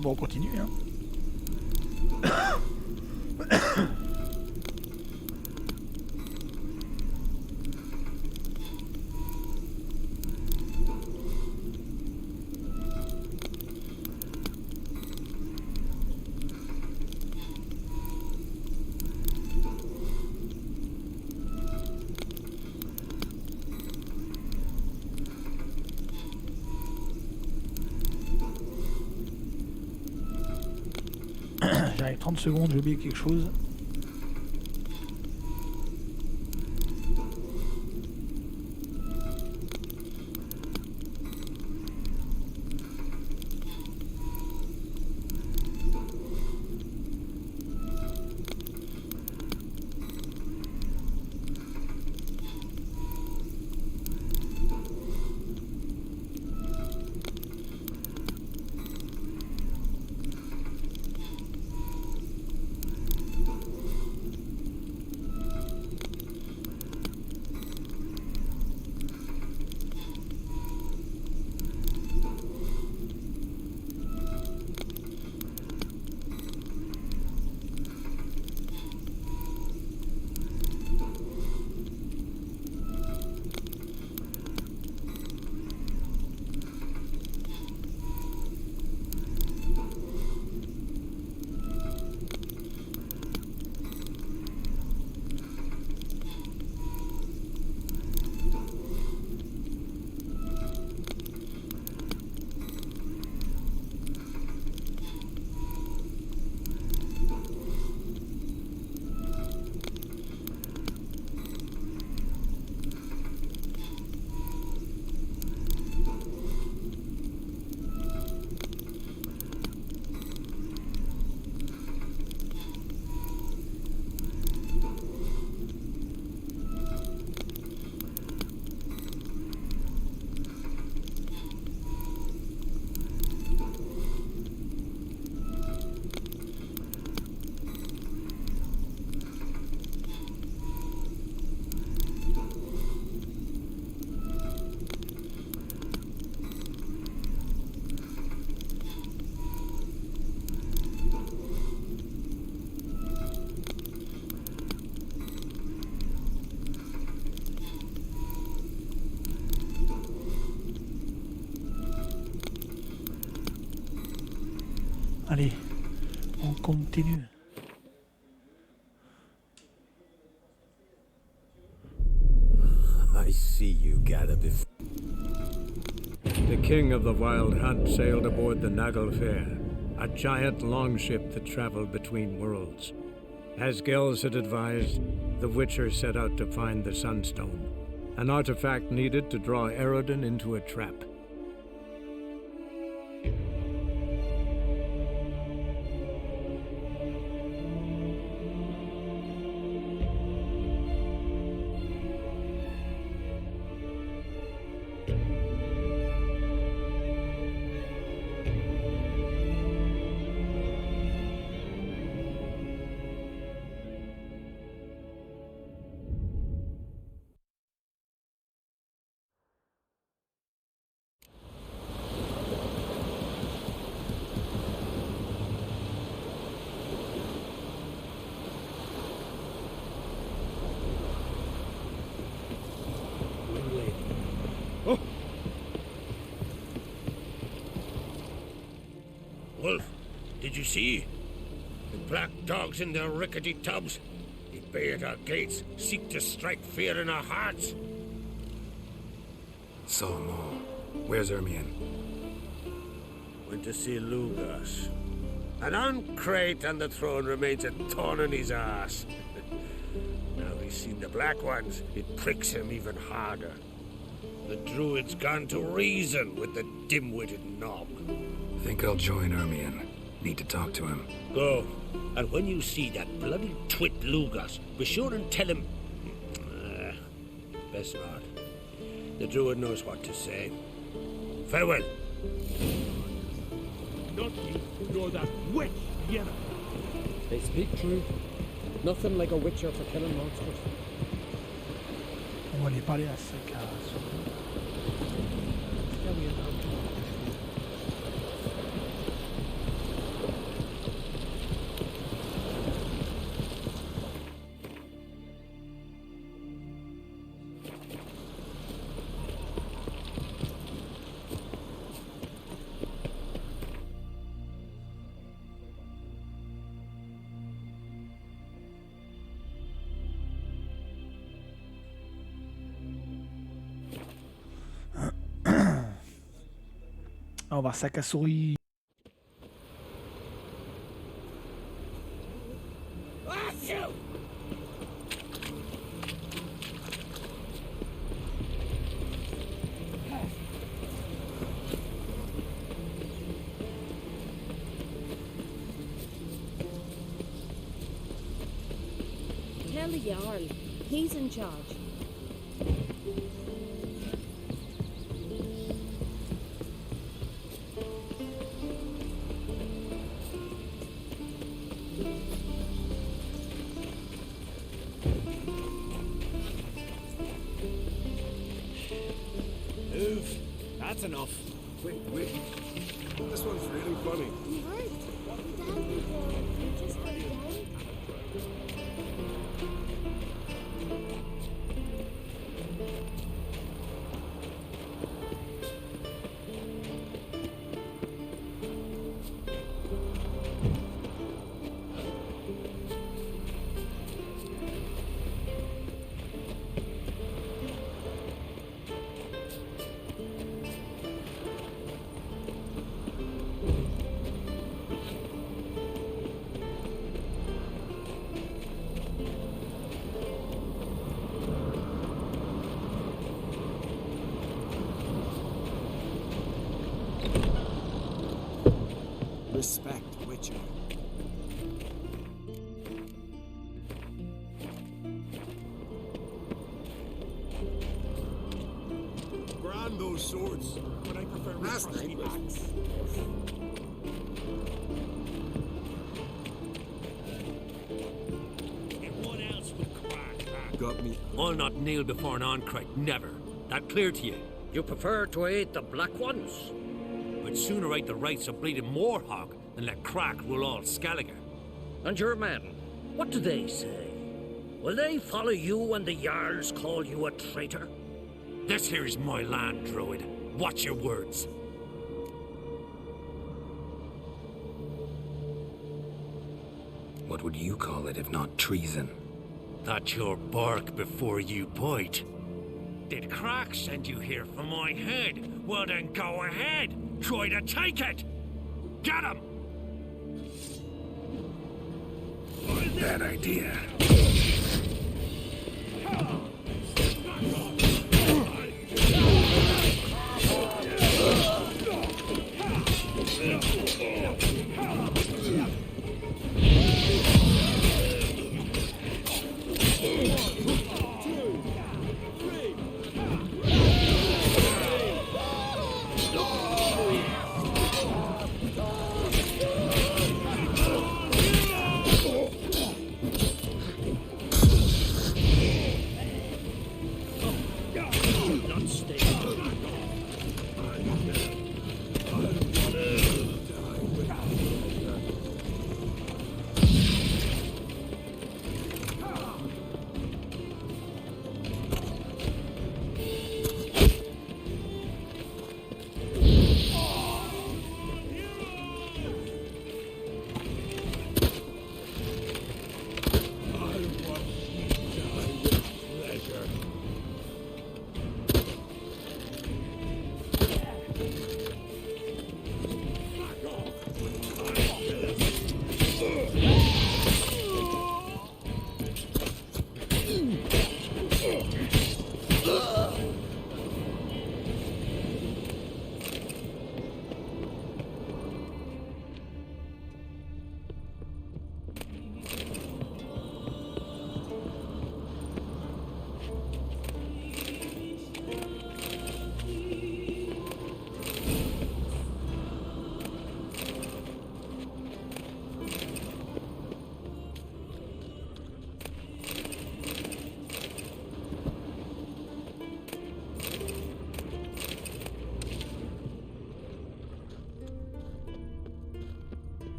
Bon, on continue, hein. J'arrive 30 secondes, j'ai oublié quelque chose. Allez, on continue. I see you gather before. The king of the Wild Hunt sailed aboard the Naglfair, a giant longship that traveled between worlds. As Gels had advised, the Witcher set out to find the Sunstone, an artifact needed to draw Eredin into a trap. Wolf, did you see? The black dogs in their rickety tubs. They bay at our gates, seek to strike fear in our hearts. So, Mo, where's Ermion? Went to see Lugas. An uncrate on the throne remains a thorn in his ass. Now he's seen the black ones, it pricks him even harder. The druid's gone to reason with the dim-witted knob. Think I'll join Ermion. Need to talk to him. Go, and when you see that bloody twit Lugas, be sure and tell him... best not. The druid knows what to say. Farewell. Not you, nor that witch, Yenna. They speak true. Nothing like a witcher for killing monsters. On va aller parler à ce cas. On va sac à souris. Tell the Jarl. He's in charge. Move. That's enough. Wait. This one's really funny. You heard? Down before. You just got down. Respect, Witcher. Grand those swords, but I prefer rusty axe. And what else would crack that? Got me. I'll not kneel before an Oncrite, never. That clear to you? You prefer to aid the Black Ones? I'd sooner right the rights of bleeding Moorhog than let Crack rule all Skellige. And your men, what do they say? Will they follow you when the Jarls call you a traitor? This here is my land, Druid. Watch your words. What would you call it if not treason? That's your bark before you bite. Did Crack send you here for my head? Well then go ahead. Try to take it. Get him! Bad idea.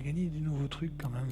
j'ai gagné des nouveaux trucs quand même.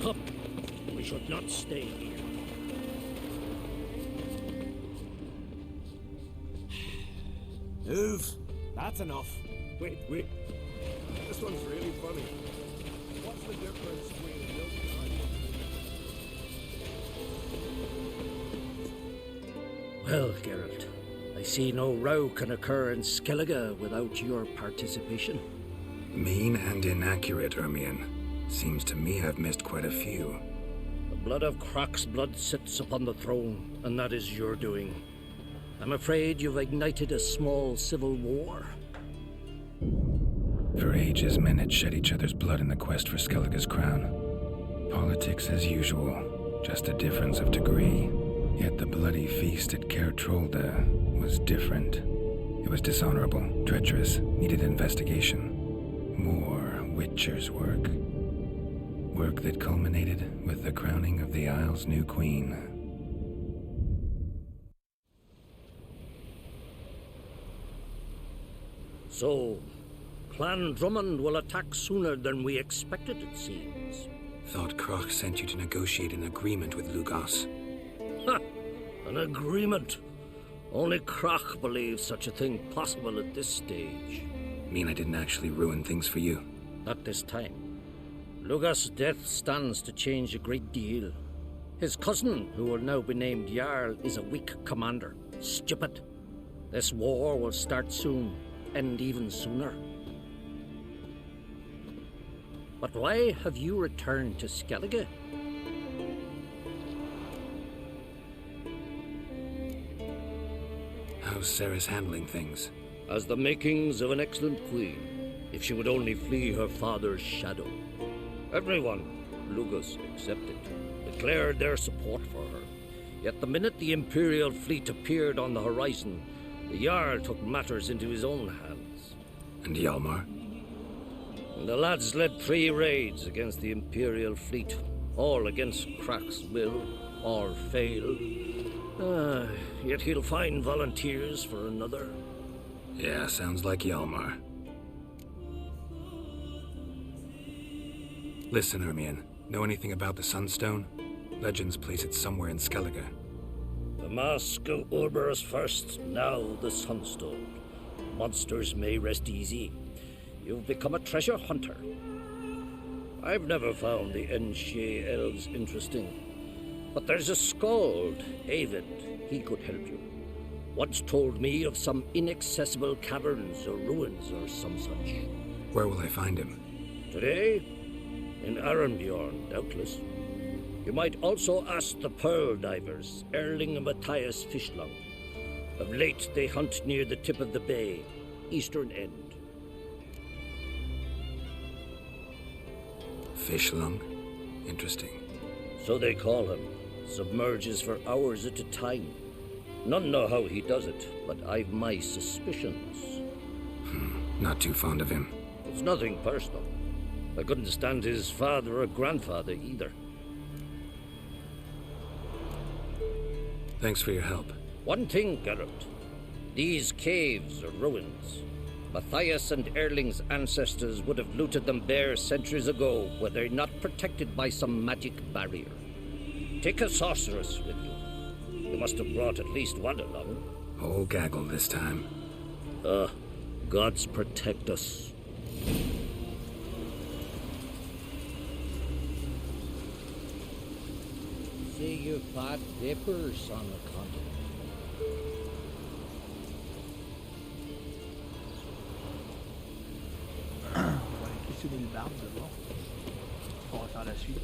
Come, we should not stay here. Move. That's enough. Wait. This one's really funny. What's the difference between milk and Well, Geralt, I see no row can occur in Skellige without your participation. Mean and inaccurate, Ermion. Seems to me I've missed quite a few. The blood of Croc's blood sits upon the throne, and that is your doing. I'm afraid you've ignited a small civil war. For ages, men had shed each other's blood in the quest for Skellige's crown. Politics as usual, just a difference of degree. Yet the bloody feast at Caer Trolda was different. It was dishonorable, treacherous, needed investigation. More Witcher's work. Work that culminated with the crowning of the Isle's new queen. So, Clan Drummond will attack sooner than we expected, it seems. Thought Croc sent you to negotiate an agreement with Lugos. Ha! An agreement? Only Croc believes such a thing possible at this stage. Mean I didn't actually ruin things for you? Not this time. Lugos' death stands to change a great deal. His cousin, who will now be named Jarl, is a weak commander. Stupid. This war will start soon, end even sooner. But why have you returned to Skellige? How's Sarah's handling things? As the makings of an excellent queen, if she would only flee her father's shadow. Everyone, Lugus excepted, declared their support for her. Yet the minute the Imperial fleet appeared on the horizon, the Jarl took matters into his own hands. And Hjalmar? The lads led 3 raids against the Imperial fleet, all against Krak's will, all failed. Yet he'll find volunteers for another. Yeah, sounds like Hjalmar. Listen, Hermione, know anything about the Sunstone? Legends place it somewhere in Skellige. The mask of Urberus first, now the Sunstone. Monsters may rest easy. You've become a treasure hunter. I've never found the Enshe elves interesting. But there's a skald, Avid. He could help you. Once told me of some inaccessible caverns or ruins or some such. Where will I find him? Today? In Arenbjorn, doubtless. You might also ask the pearl divers, Erling and Matthias Fishlung. Of late, they hunt near the tip of the bay, eastern end. Fishlung? Interesting. So they call him. Submerges for hours at a time. None know how he does it, but I've my suspicions. Not too fond of him. It's nothing personal. I couldn't stand his father or grandfather either. Thanks for your help. One thing, Geralt. These caves are ruins. Matthias and Erling's ancestors would have looted them bare centuries ago were they not protected by some magic barrier. Take a sorceress with you. You must have brought at least one along. Whole gaggle this time. Gods protect us. See you bad dippers on the continent. On va aller questionner le barbe d'abord. On va faire la suite.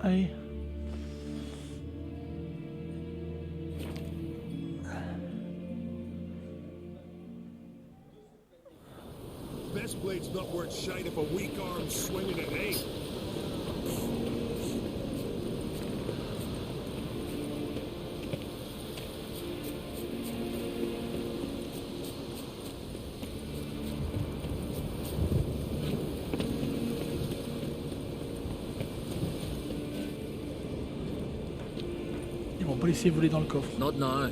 Allez. Best blade's not worth shite if a weak arm's swinging it ain't. Ils vont pas laisser voler dans le coffre. Not now.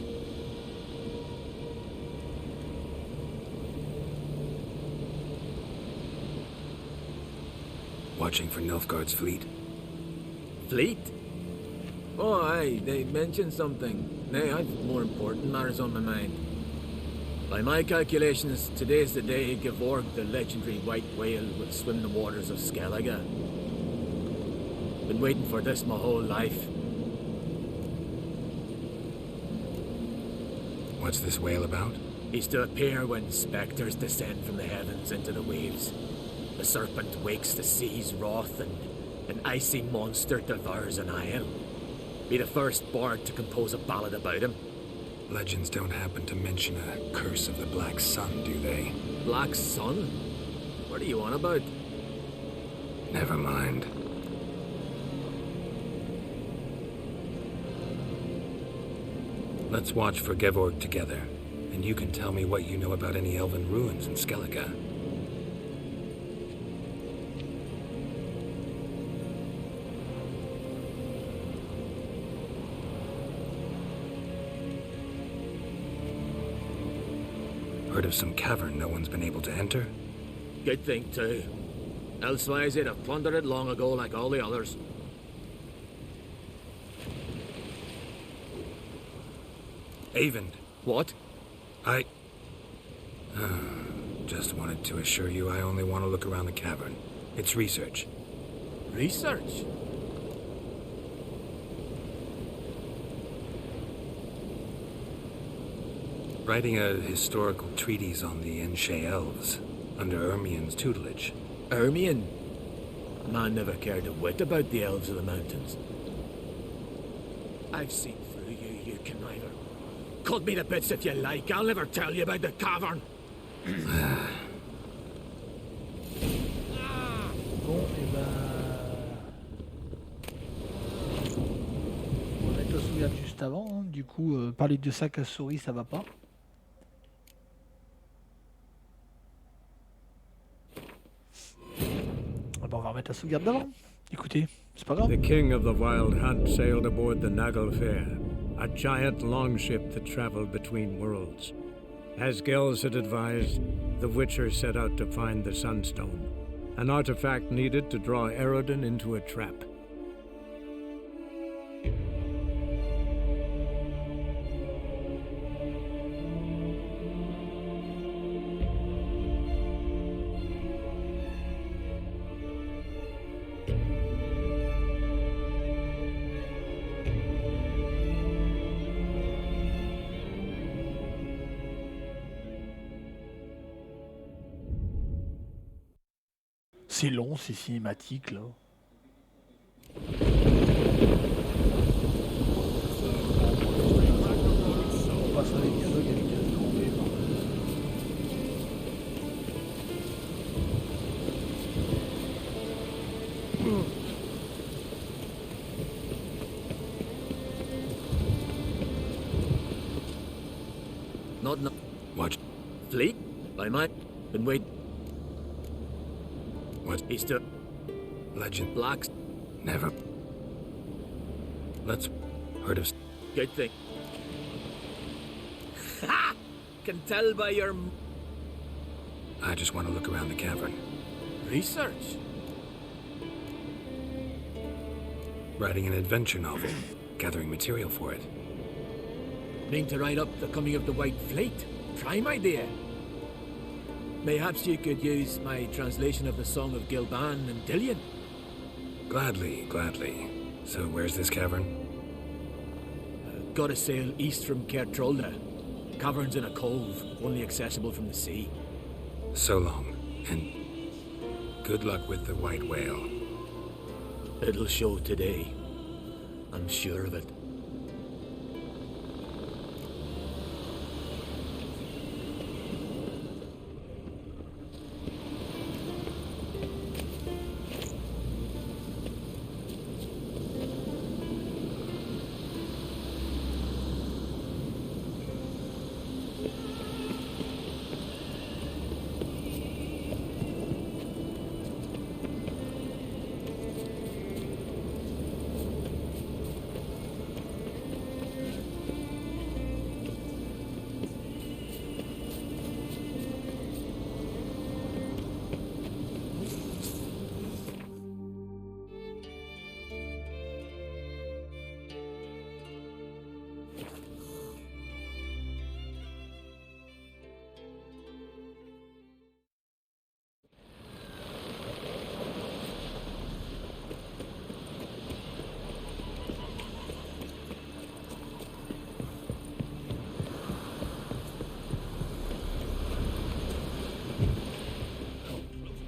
Watching for Nilfgaard's fleet. Fleet? Oh, aye, they mentioned something. Nay, I've more important matters on my mind. By my calculations, today's the day Gevorg, the legendary white whale, will swim the waters of Skellige. Been waiting for this my whole life. What's this whale about? He's to appear when spectres descend from the heavens into the waves. The serpent wakes the sea's wrath, and an icy monster devours an isle. Be the first bard to compose a ballad about him. Legends don't happen to mention a curse of the Black Sun, do they? Black Sun? What are you on about? Never mind. Let's watch for Gevorg together, and you can tell me what you know about any elven ruins in Skellige. Heard of some cavern no one's been able to enter? Good thing, too. Elsewise, they'd have plundered it long ago like all the others. Avon. What? I... just wanted to assure you I only want to look around the cavern. It's research. Research? Writing a historical treatise on the Enshe elves, under Ermien's tutelage. Ermien? Man never cared a whit about the elves of the mountains. I've seen through you, you conniver. Cut me to bits if you like, I'll never tell you about the cavern. Bon, et ben... On va mettre la sauvegarde juste avant, hein. Du coup, parler de sac à souris, ça va pas. Ah ben, on va remettre la sauvegarde d'avant. Écoutez, c'est pas grave. The king of the wild hunt sailed aboard the Naglfair, a giant longship that traveled between worlds. As Gels had advised, the Witcher set out to find the Sunstone, an artifact needed to draw Eredin into a trap. C'est long, c'est cinématique là. On passe avec dialogue avec un tombé. Not no. Watch. Fleet? I might. Been waiting. What? Easter. Legend. Blacks. Never. Let's... Heard of... Good thing. Ha! Can tell by your... I just want to look around the cavern. research. Writing an adventure novel. Gathering material for it. Mean to write up the coming of the White Fleet? Prime idea. Mayhaps you could use my translation of the Song of Gilban and Dillion. Gladly, gladly. So where's this cavern? Gotta sail east from Kertrolda. Cavern's in a cove, only accessible from the sea. So long, and good luck with the white whale. It'll show today. I'm sure of it.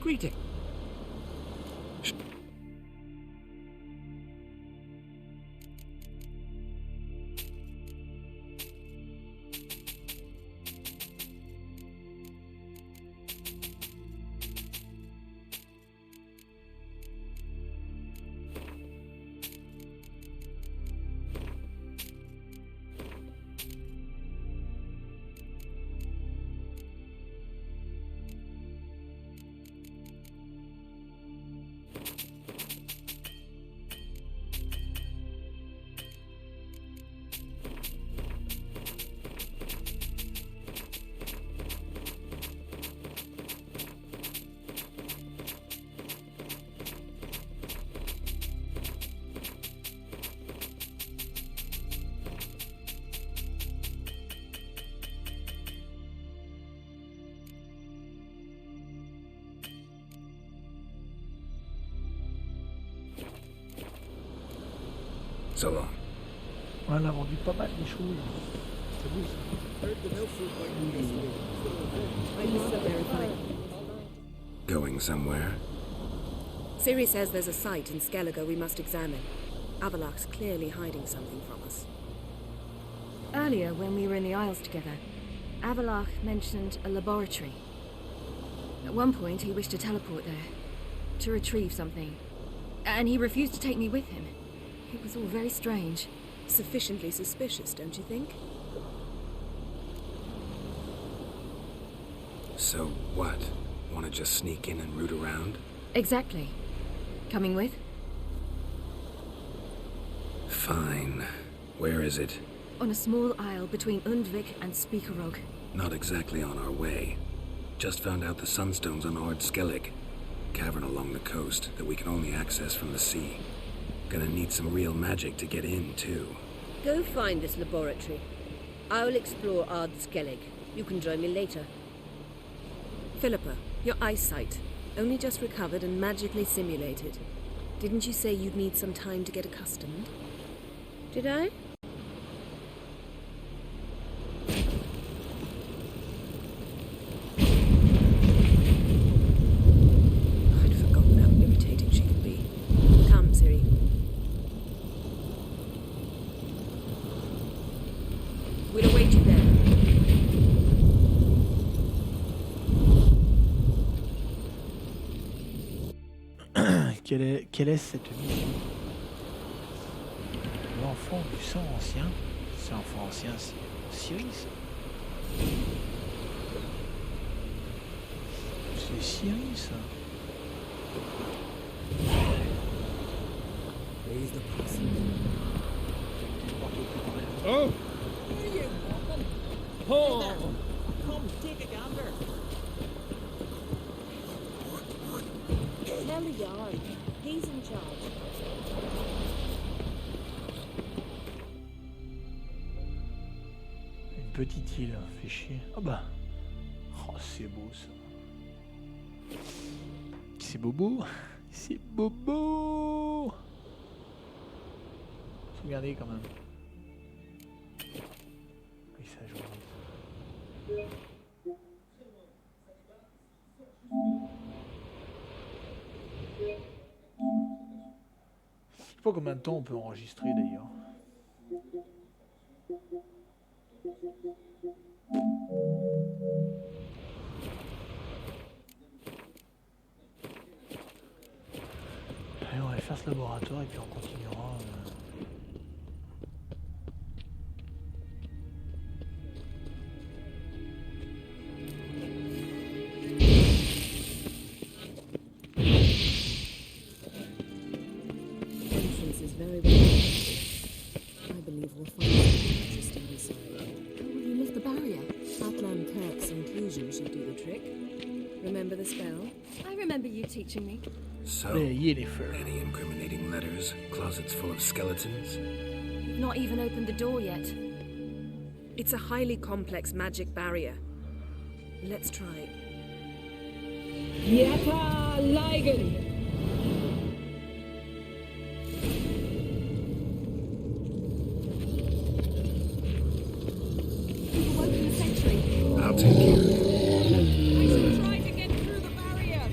Greeting. So long. On a vendu pas mal de choses. C'est beau ça. I need to verify. Going somewhere? Ciri says there's a site in Skellige we must examine. Avalok's clearly hiding something from us. Earlier, when we were in the Isles together, Avalok mentioned a laboratory. At one point, he wished to teleport there, to retrieve something. And he refused to take me with him. It was all very strange. Sufficiently suspicious, don't you think? So what? Want to just sneak in and root around? Exactly. Coming with? Fine. Where is it? On a small isle between Undvik and Speakerog. Not exactly on our way. Just found out the sunstones on Ord Skellig. Cavern along the coast that we can only access from the sea. Gonna need some real magic to get in, too. Go find this laboratory. I'll explore Ard Skellig. You can join me later. Philippa, your eyesight. Only just recovered and magically simulated. Didn't you say you'd need some time to get accustomed? Did I? I'd forgotten how irritating she could be. Come, Ciri. We'll await you there. Quelle est cette mission? L'enfant du sang ancien? C'est l'enfant ancien, c'est Ciri, ça. C'est Ciri, ça. Oh! Oh! Come, take a gander. Tell the Jarl. He's in charge. Une petite île, fait chier. Ah bah. Oh, c'est beau ça. C'est bobo. C'est bobo. Regardez quand même. Oui, ça joue. Je sais pas combien de temps on peut enregistrer d'ailleurs. Allez, on va faire ce laboratoire et puis on continuera. Very well. I believe we'll find something interesting inside. How will you lift the barrier? Atlan Kirk's inclusion should do the trick. Remember the spell? I remember you teaching me. So, Yennefer. any incriminating letters? Closets full of skeletons? You've not even opened the door yet. It's a highly complex magic barrier. Let's try. Yata Ligen! I'll take care of it. I should try to get through the barrier!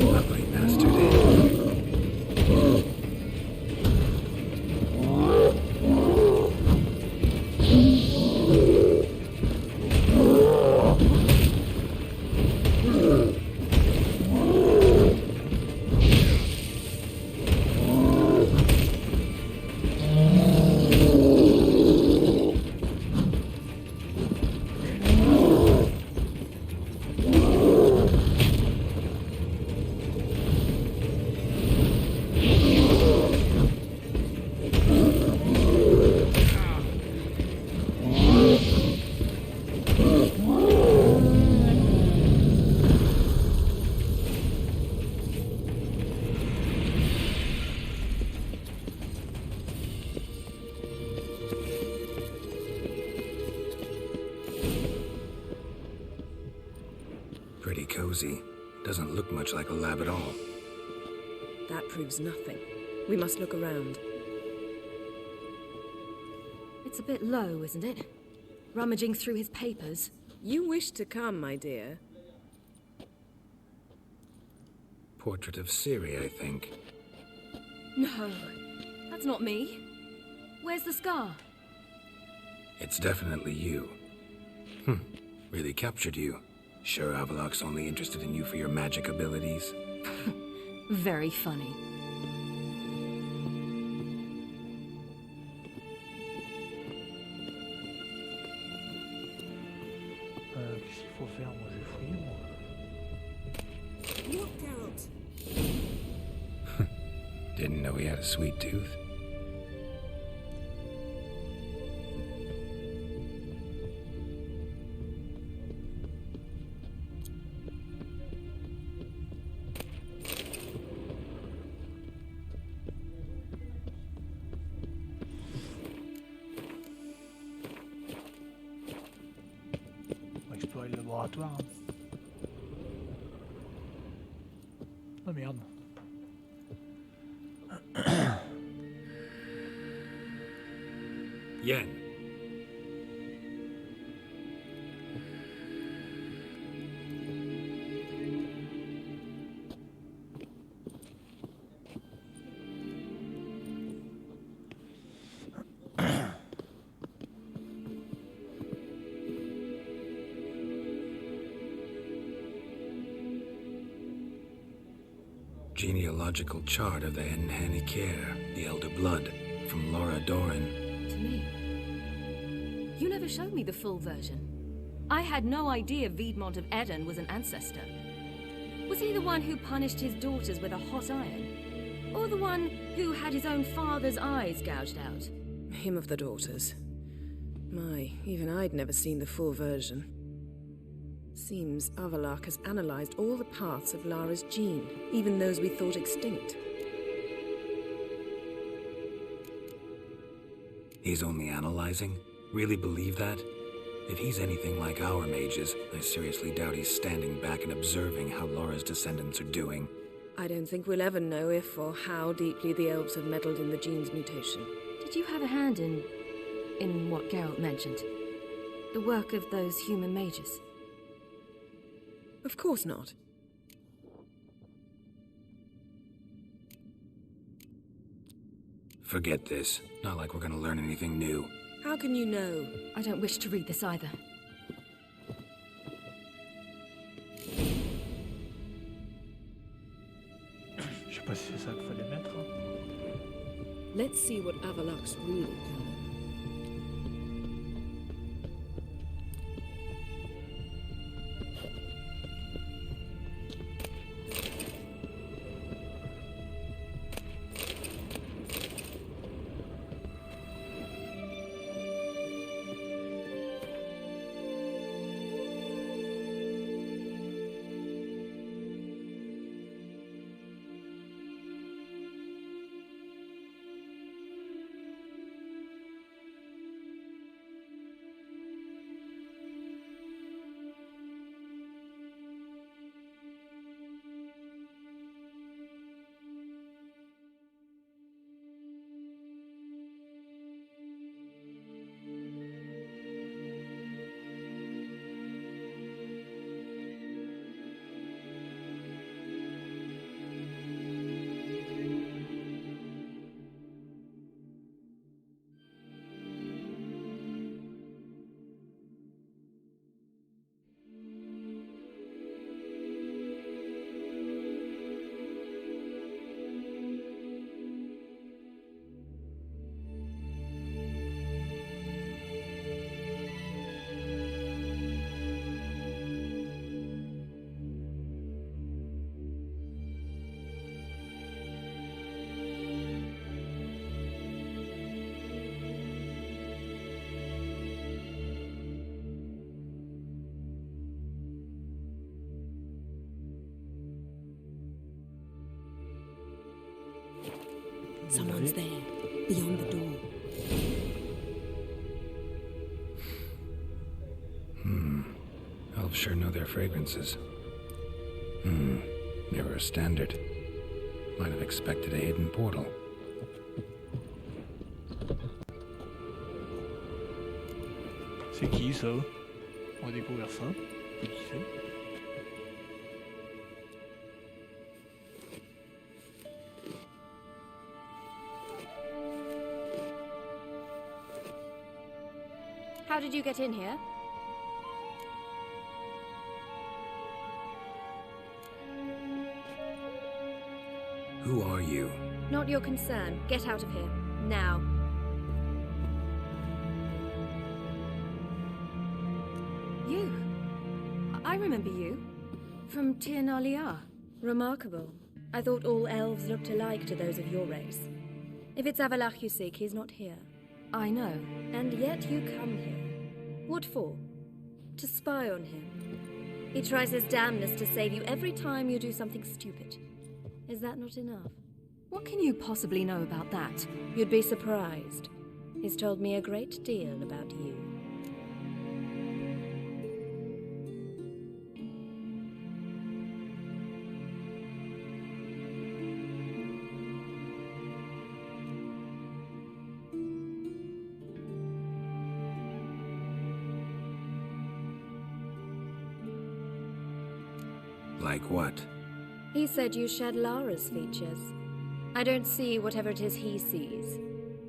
Lovely master day. cozy. Doesn't look much like a lab at all. That proves nothing. We must look around. It's a bit low, isn't it? Rummaging through his papers. You wish to come, my dear. Portrait of Ciri, I think. No, that's not me. Where's the scar? It's definitely you. Really captured you. Sure Avaloch's only interested in you for your magic abilities? Very funny. Qu'est-ce qu'il faut faire? Moi, je vais fouiller, moi. Look out! Didn't know he had a sweet tooth. On va explorer le laboratoire. Oh merde. Yen. Genealogical chart of the Enhanikir, the Elder Blood, from Laura Doran. To me. You never showed me the full version. I had no idea Viedmont of Eden was an ancestor. Was he the one who punished his daughters with a hot iron? Or the one who had his own father's eyes gouged out? Him of the daughters. My, even I'd never seen the full version. Seems Avaloch has analyzed all the parts of Lara's gene, even those we thought extinct. He's only analyzing? Really believe that? If he's anything like our mages, I seriously doubt he's standing back and observing how Laura's descendants are doing. I don't think we'll ever know if or how deeply the elves have meddled in the gene's mutation. Did you have a hand in what Geralt mentioned? The work of those human mages? Of course not. Forget this. Not like we're gonna learn anything new. How can you know? I don't wish to read this either. Je sais pas si c'est ça qu'il fallait mettre. Hein. Let's see what Avaloch's really done. Someone's there, beyond the door. Elves sure know their fragrances. Mirror standard. Might have expected a hidden portal. C'est qui ça? On va découvrir ça. C'est qui c'est? How did you get in here? Who are you? Not your concern. Get out of here. Now. You? I remember you. From TW3. Remarkable. I thought all elves looked alike to those of your race. If it's Avalach you seek, he's not here. I know. And yet you come here. What for? To spy on him. He tries his damnedest to save you every time you do something stupid. Is that not enough? What can you possibly know about that? You'd be surprised. He's told me a great deal about you. Like what? He said you shared Lara's features. I don't see whatever it is he sees.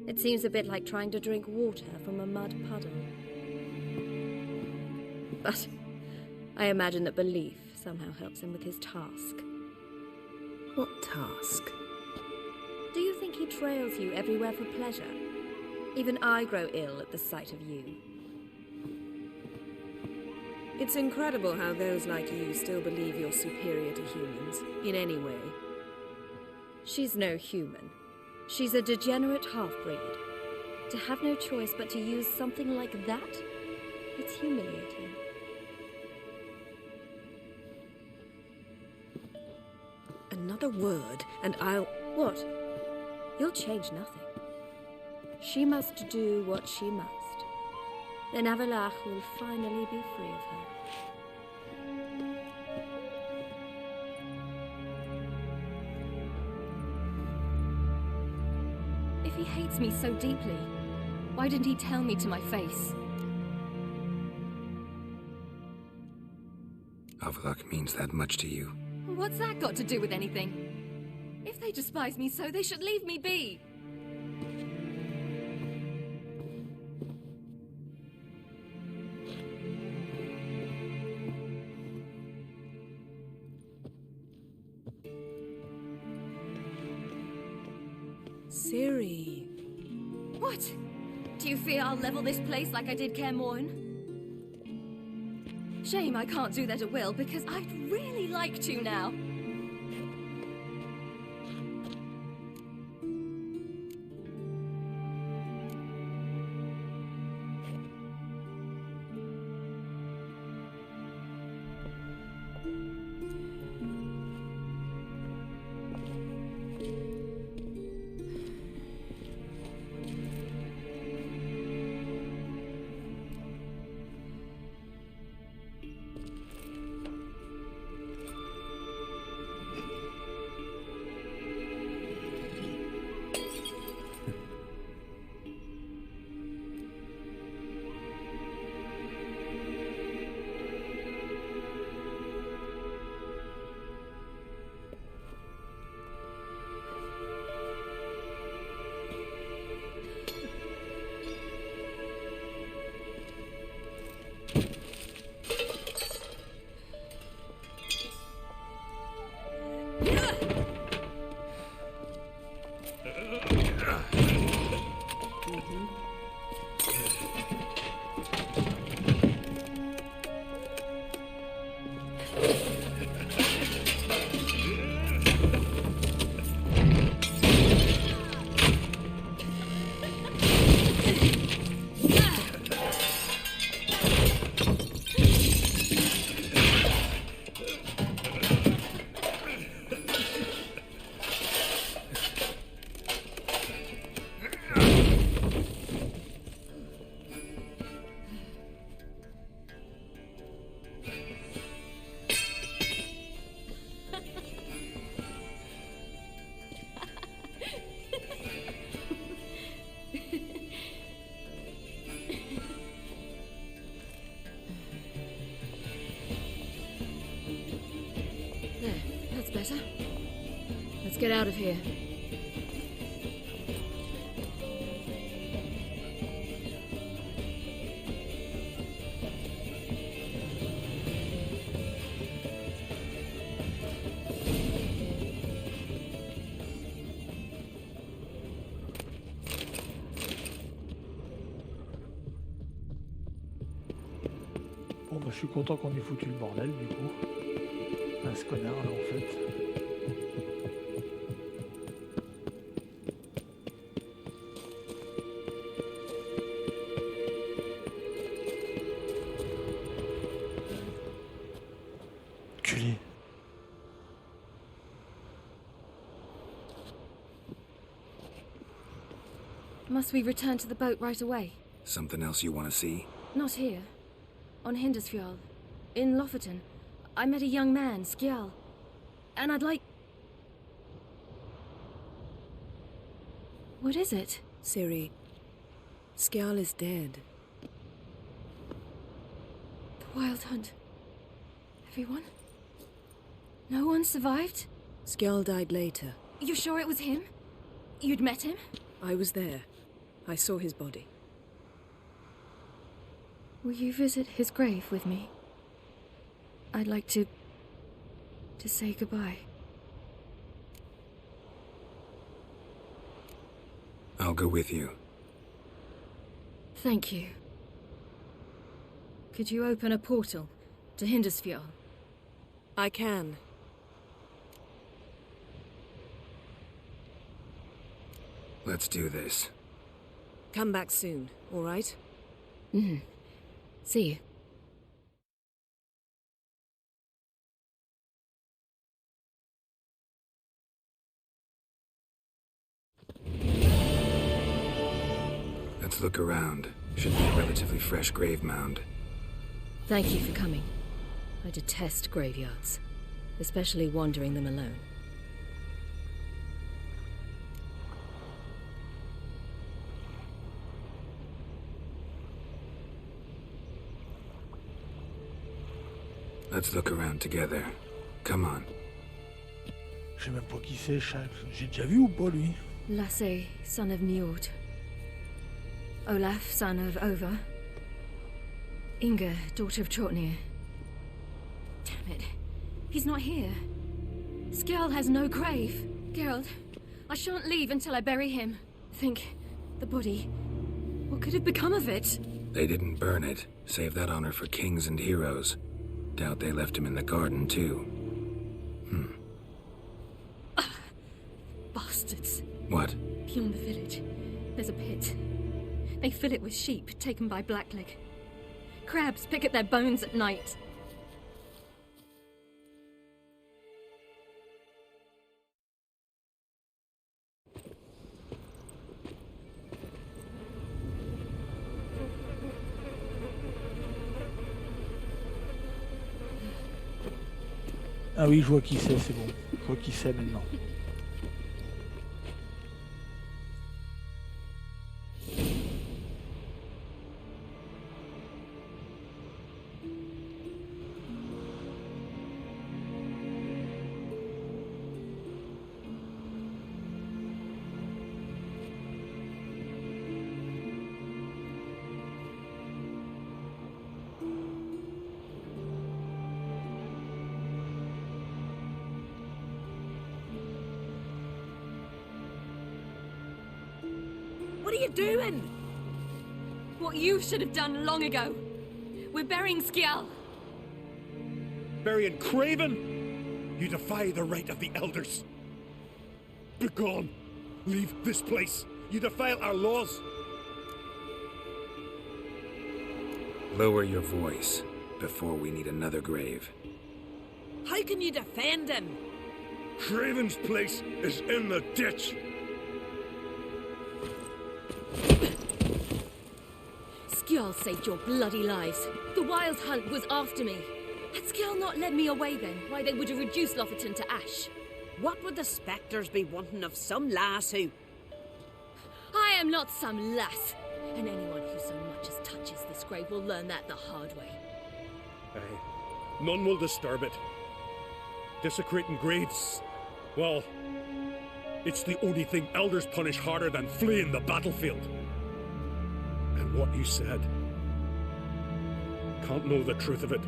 It seems a bit like trying to drink water from a mud puddle. But I imagine that belief somehow helps him with his task. What task? Do you think he trails you everywhere for pleasure? Even I grow ill at the sight of you. It's incredible how those like you still believe you're superior to humans, in any way. She's no human. She's a degenerate half-breed. To have no choice but to use something like that? It's humiliating. Another word, and I'll... What? You'll change nothing. She must do what she must. Then Avalach will finally be free of her. If he hates me so deeply, why didn't he tell me to my face? Avalach means that much to you. What's that got to do with anything? If they despise me so, they should leave me be. Ciri. What? Do you fear I'll level this place like I did Kaer Morhen? Shame I can't do that at will, because I'd really like to now. of here. Bon bah je suis content qu'on ait foutu le bordel du coup. Ce connard là en fait. Culé. Must we return to the boat right away? Something else you want to see? Not here. On Hindersfjall. In Lofoten. I met a young man, Skjal. And I'd like... What is it? Ciri, Skjal is dead. The Wild Hunt. Everyone? No one survived? Skjal died later. You sure it was him? You'd met him? I was there. I saw his body. Will you visit his grave with me? I'd like to say goodbye. I'll go with you. Thank you. Could you open a portal to Hindersfjall? I can. Let's do this. Come back soon, all right? Mm-hmm. See you. Let's look around. Should be a relatively fresh grave mound. Thank you for coming. I detest graveyards, especially wandering them alone. Let's look around together. Come on. Je sais même pas qui c'est, j'ai déjà vu ou pas lui? Lasse, son of Njord. Olaf, son of Over. Inga, daughter of Trotnir. Damn it. He's not here. Skjal has no grave. Geralt, I shan't leave until I bury him. Think, the body. What could have become of it? They didn't burn it. Save that honor for kings and heroes. Doubt they left him in the garden, too. Bastards. What? Beyond the village, there's a pit. They fill it with sheep taken by Blackleg. Crabs pick at their bones at night. Ah oui, je vois qui c'est bon. Je vois qui c'est maintenant. What are you doing? What you should have done long ago. We're burying Skjal. Burying Craven? You defy the right of the elders. Begone! Leave this place! You defile our laws! Lower your voice before we need another grave. How can you defend him? Craven's place is in the ditch! Skjal saved your bloody lives. The Wild Hunt was after me. Had Skjal not led me away then, why they would have reduced Lofoten to ash. What would the spectres be wanting of some lass who... I am not some lass, and anyone who so much as touches this grave will learn that the hard way. Aye. None will disturb it. Desecrating graves, well, It's the only thing elders punish harder than fleeing the battlefield. And what you said. Can't know the truth of it.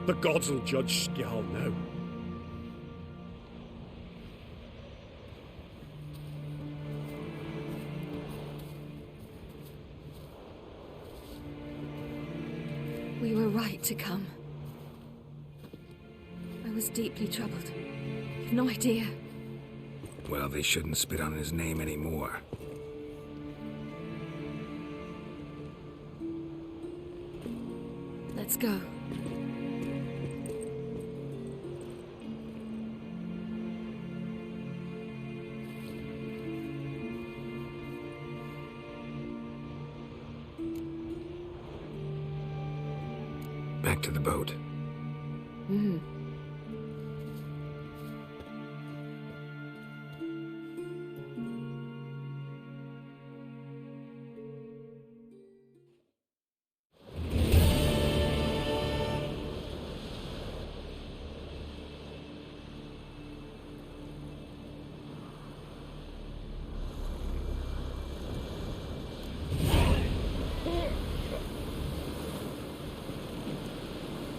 The gods will judge Skjal now. We were right to come. I was deeply troubled. You've no idea. Well, they shouldn't spit on his name anymore. Let's go. Back to the boat. Mm-hmm.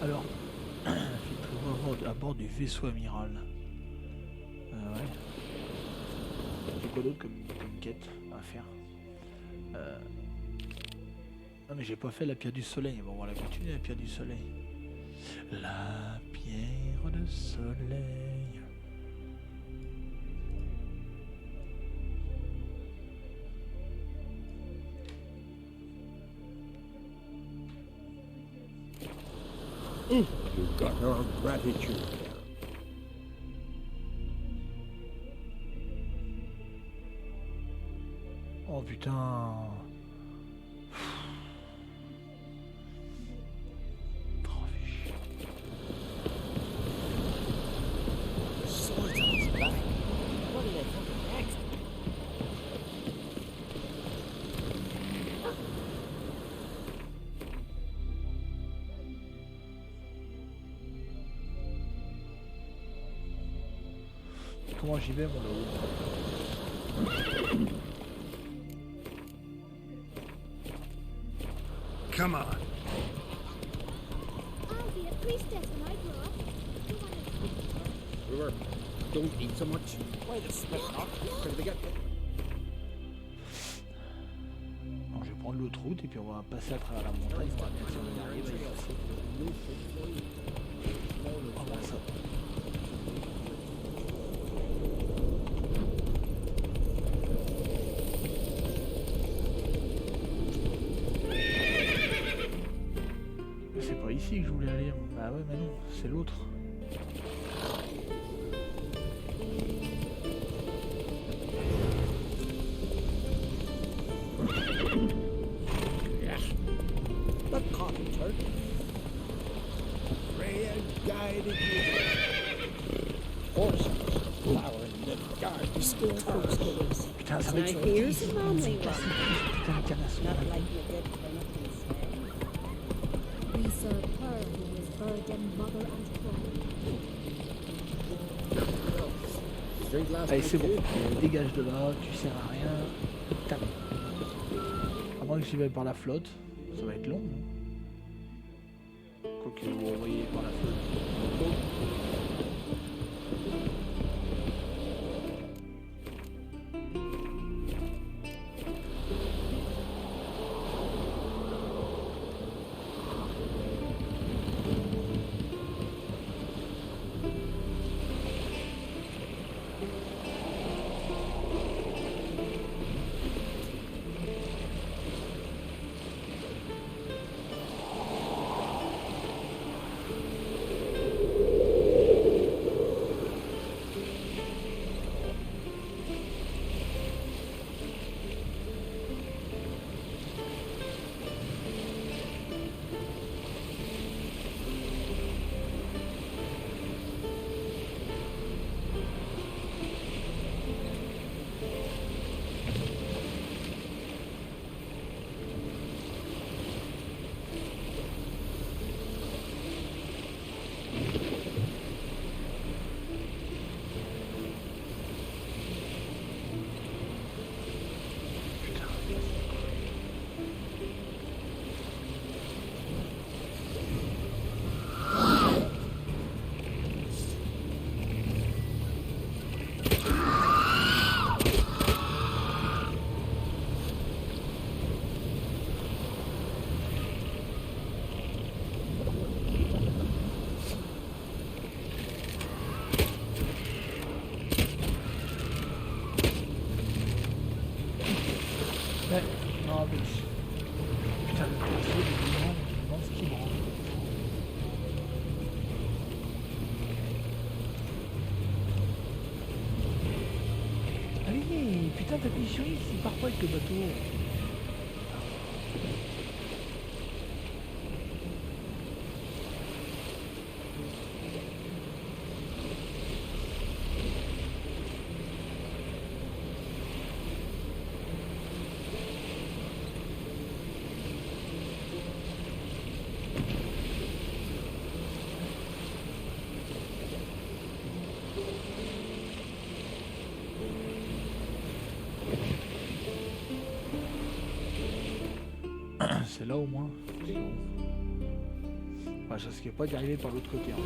Alors, à bord du vaisseau amiral. Ouais. C'est quoi d'autre comme quête à faire? Non mais j'ai pas fait la pierre du soleil. Bon, on va la continuer, la pierre du soleil. La pierre de soleil. You got our gratitude. Oh putain. Comment j'y vais, mon loup? Come on. I'll be a priestess when I grow up. Brewer, don't eat so much. Why the spit up? Could we get... Bon, je vais prendre l'autre route et puis on va passer à travers la montagne. On va bien sûr y arriver. Oh bah ça. C'est pas ici que je voulais aller. Bah ouais, mais non, c'est l'autre. The cotton turkey. Freya guided you. Horses flowering in the garden. School posters. Putain, ça va Now être here's a lonely one. putain de canne à Not soupe. like you did for nothing, Sven. We serve her who is virgin, mother and father. Allez, c'est bon. Dégage de là, tu sers à rien. Tac. À moins que j'y vais par la flotte. Ça va être long. Quoique vous envoyez par la flotte. Ouais, je me rappelle. Putain, le perso, il me demande ce qu'il branle. Allez, putain, t'appuies sur X, il part pas avec le bateau. C'est là au moins. Ouais, ça risque pas d'y arriver par l'autre côté. Hein.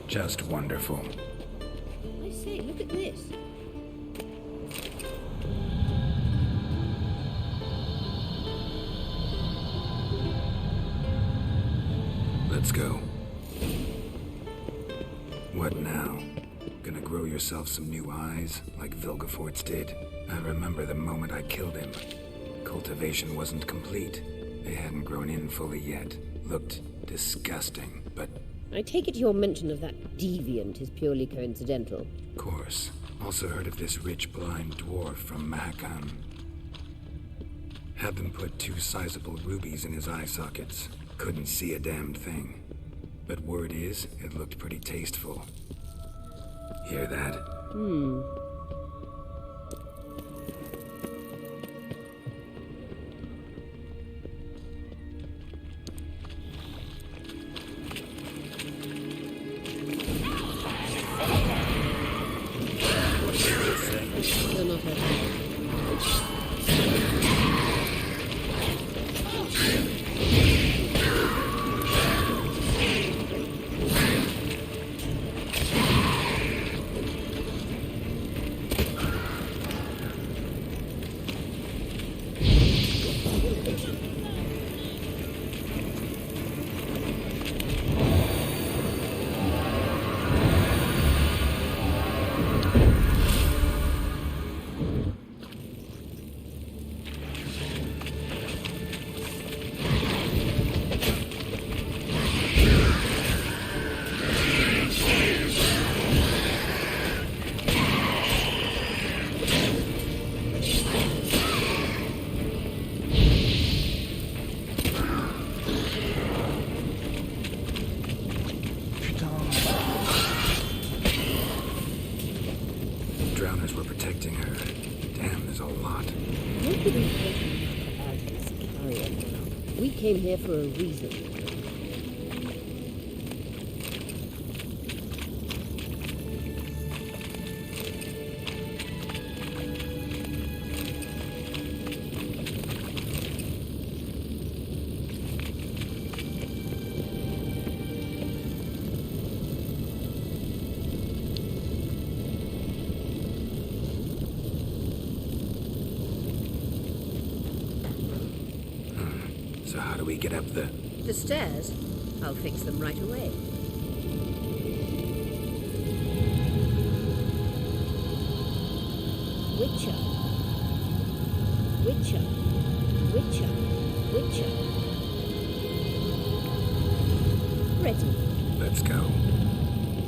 Just wonderful. I say, look at this. Let's go. What now? Gonna grow yourself some new eyes, like Vilgefortz did? I remember the moment I killed him. Cultivation wasn't complete. They hadn't grown in fully yet. Looked disgusting, but... I take it your mention of that deviant is purely coincidental. Of course. Also heard of this rich blind dwarf from Mahakam. Had them put 2 sizable rubies in his eye sockets. Couldn't see a damned thing. But word is, it looked pretty tasteful. Hear that? They're not hurting. Drowners were protecting her. Damn, there's a lot. We came here for a reason. So how do we get up the... The stairs? I'll fix them right away. Witcher. Witcher. Witcher. Witcher. adventure. Ready. Let's go.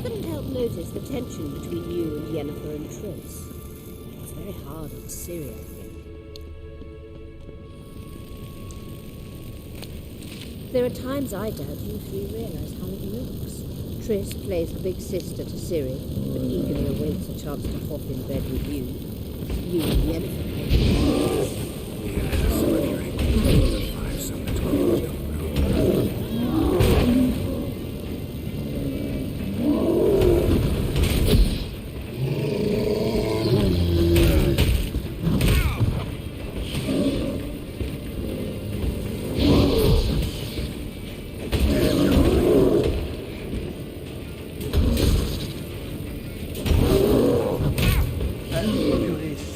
Couldn't help notice the tension between you and Yennefer and Triss. It's very hard on Ciri, I think. There are times I doubt you three realise how it looks. Triss plays the big sister to Ciri, but eagerly awaits a chance to hop in bed with you. You and Yennefer. Yeah, somebody right. The 5 some the 12 don't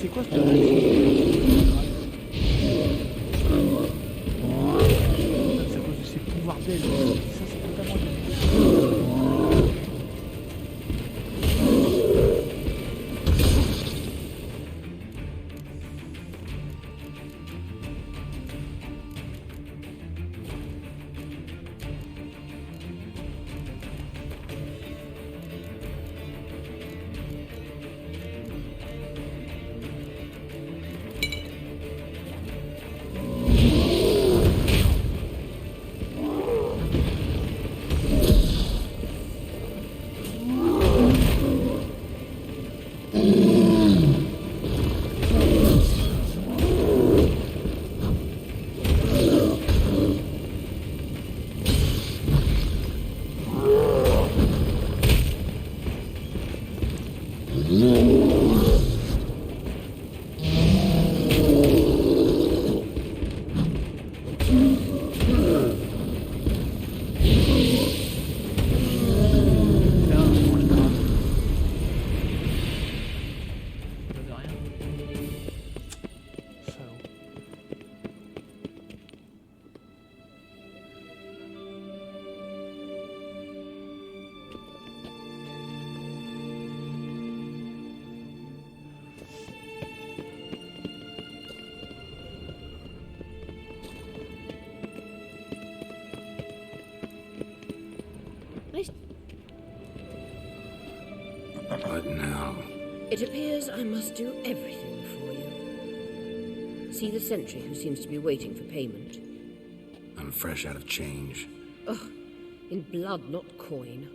C'est quoi ce C'est à cause de ses pouvoirs d'elle. Ça, c'est totalement What now? It appears I must do everything for you. See the sentry who seems to be waiting for payment? I'm fresh out of change. Ugh, in blood, not coin.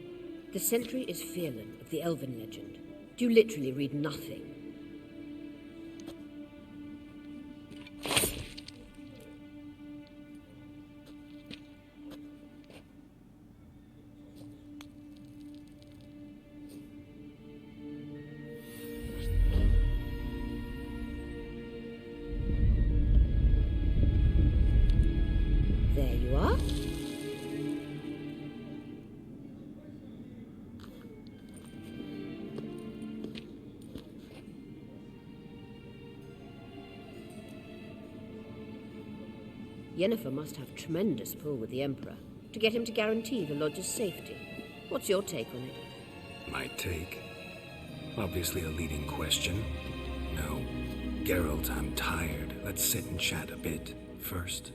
The sentry is Fearlan of the Elven legend. Do you literally read nothing? There you are. Yennefer must have tremendous pull with the Emperor to get him to guarantee the Lodge's safety. What's your take on it? My take? Obviously a leading question. No. Geralt, I'm tired. Let's sit and chat a bit first.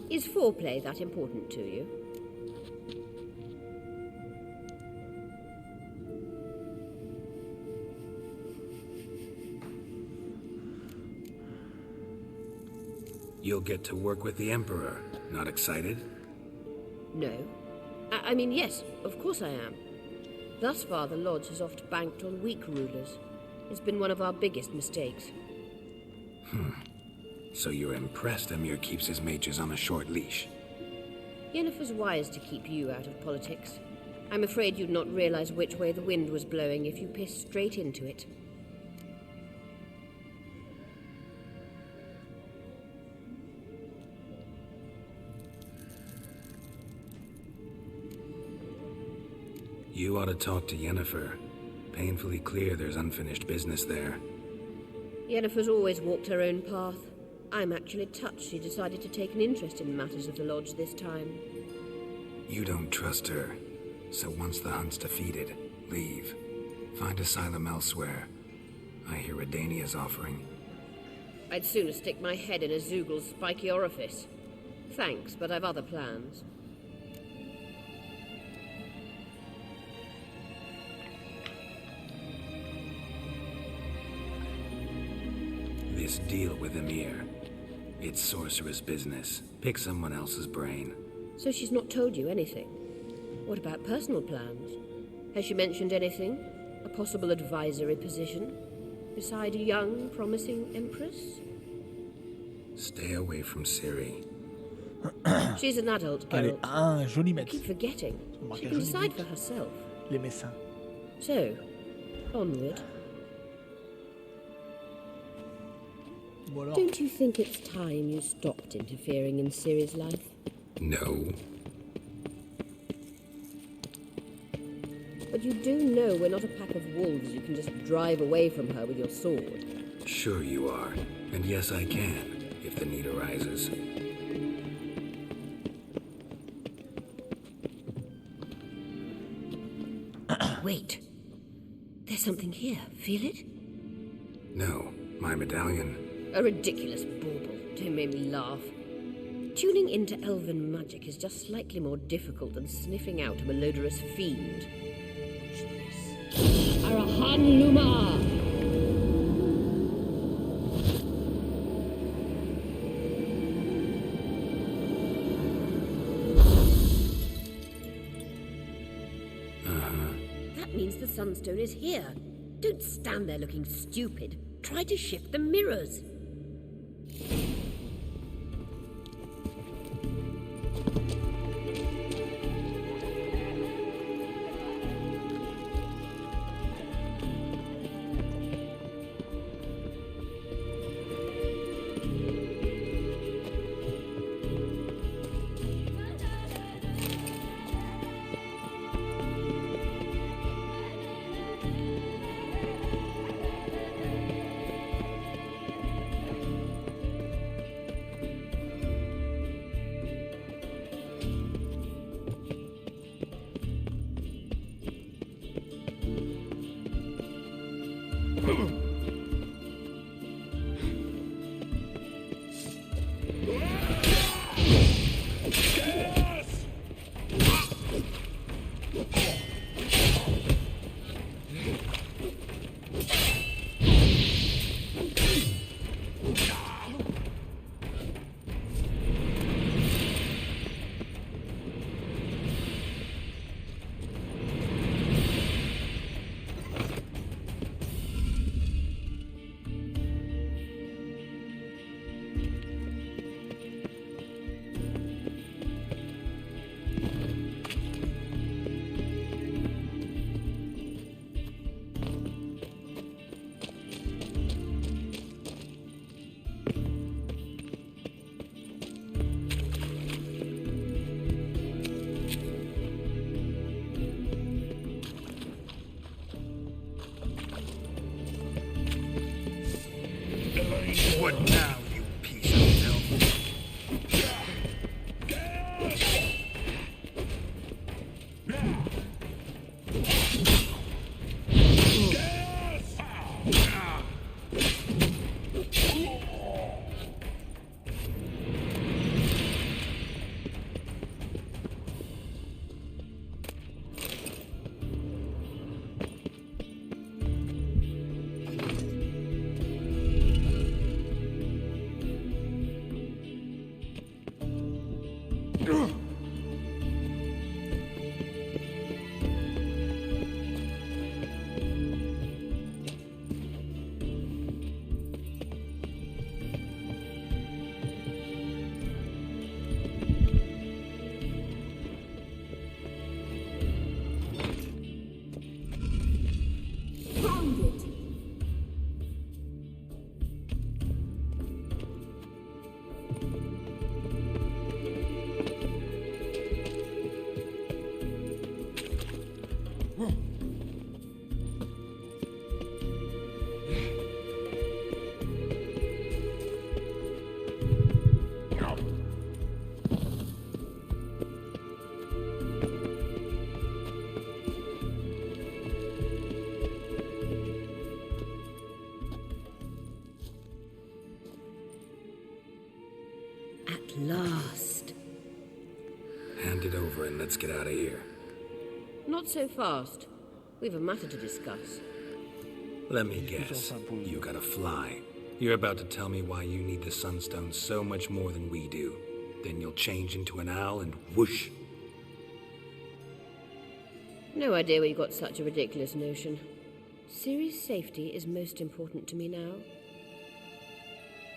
Is foreplay that important to you? You'll get to work with the Emperor. Not excited? No. I mean, yes, of course I am. Thus far, the Lodge has oft banked on weak rulers. It's been one of our biggest mistakes. So you're impressed Emir keeps his mages on a short leash? Yennefer's wise to keep you out of politics. I'm afraid you'd not realize which way the wind was blowing if you pissed straight into it. You ought to talk to Yennefer. Painfully clear there's unfinished business there. Yennefer's always walked her own path. I'm actually touched she decided to take an interest in matters of the Lodge this time. You don't trust her. So once the hunt's defeated, leave. Find asylum elsewhere. I hear Redania's offering. I'd sooner stick my head in a Zoogl's spiky orifice. Thanks, but I've other plans. This deal with Emir. It's sorceress business. Pick someone else's brain. So she's not told you anything? What about personal plans? Has she mentioned anything? A possible advisory position? Beside a young, promising empress? Stay away from Ciri. She's an adult, Allez, Geralt. un joli I mètre. keep forgetting. Marque She un can joli decide but. for herself. Les messins. So, onward. Bon alors. Don't you think it's time you stopped interfering in Ciri's life? No. But you do know we're not a pack of wolves you can just drive away from her with your sword. Sure you are. And yes, I can, if the need arises. Wait. There's something here. Feel it? No, my medallion. A ridiculous bauble. Don't make me laugh. Tuning into elven magic is just slightly more difficult than sniffing out a malodorous fiend. Arahan Luma! That means the Sunstone is here. Don't stand there looking stupid. Try to shift the mirrors. What now, you piece of filth? At last. Hand it over and let's get out of here. Not so fast. We've a matter to discuss. Let me guess. You gotta fly. You're about to tell me why you need the Sunstone so much more than we do. Then you'll change into an owl and whoosh. No idea where you got such a ridiculous notion. Ciri's safety is most important to me now.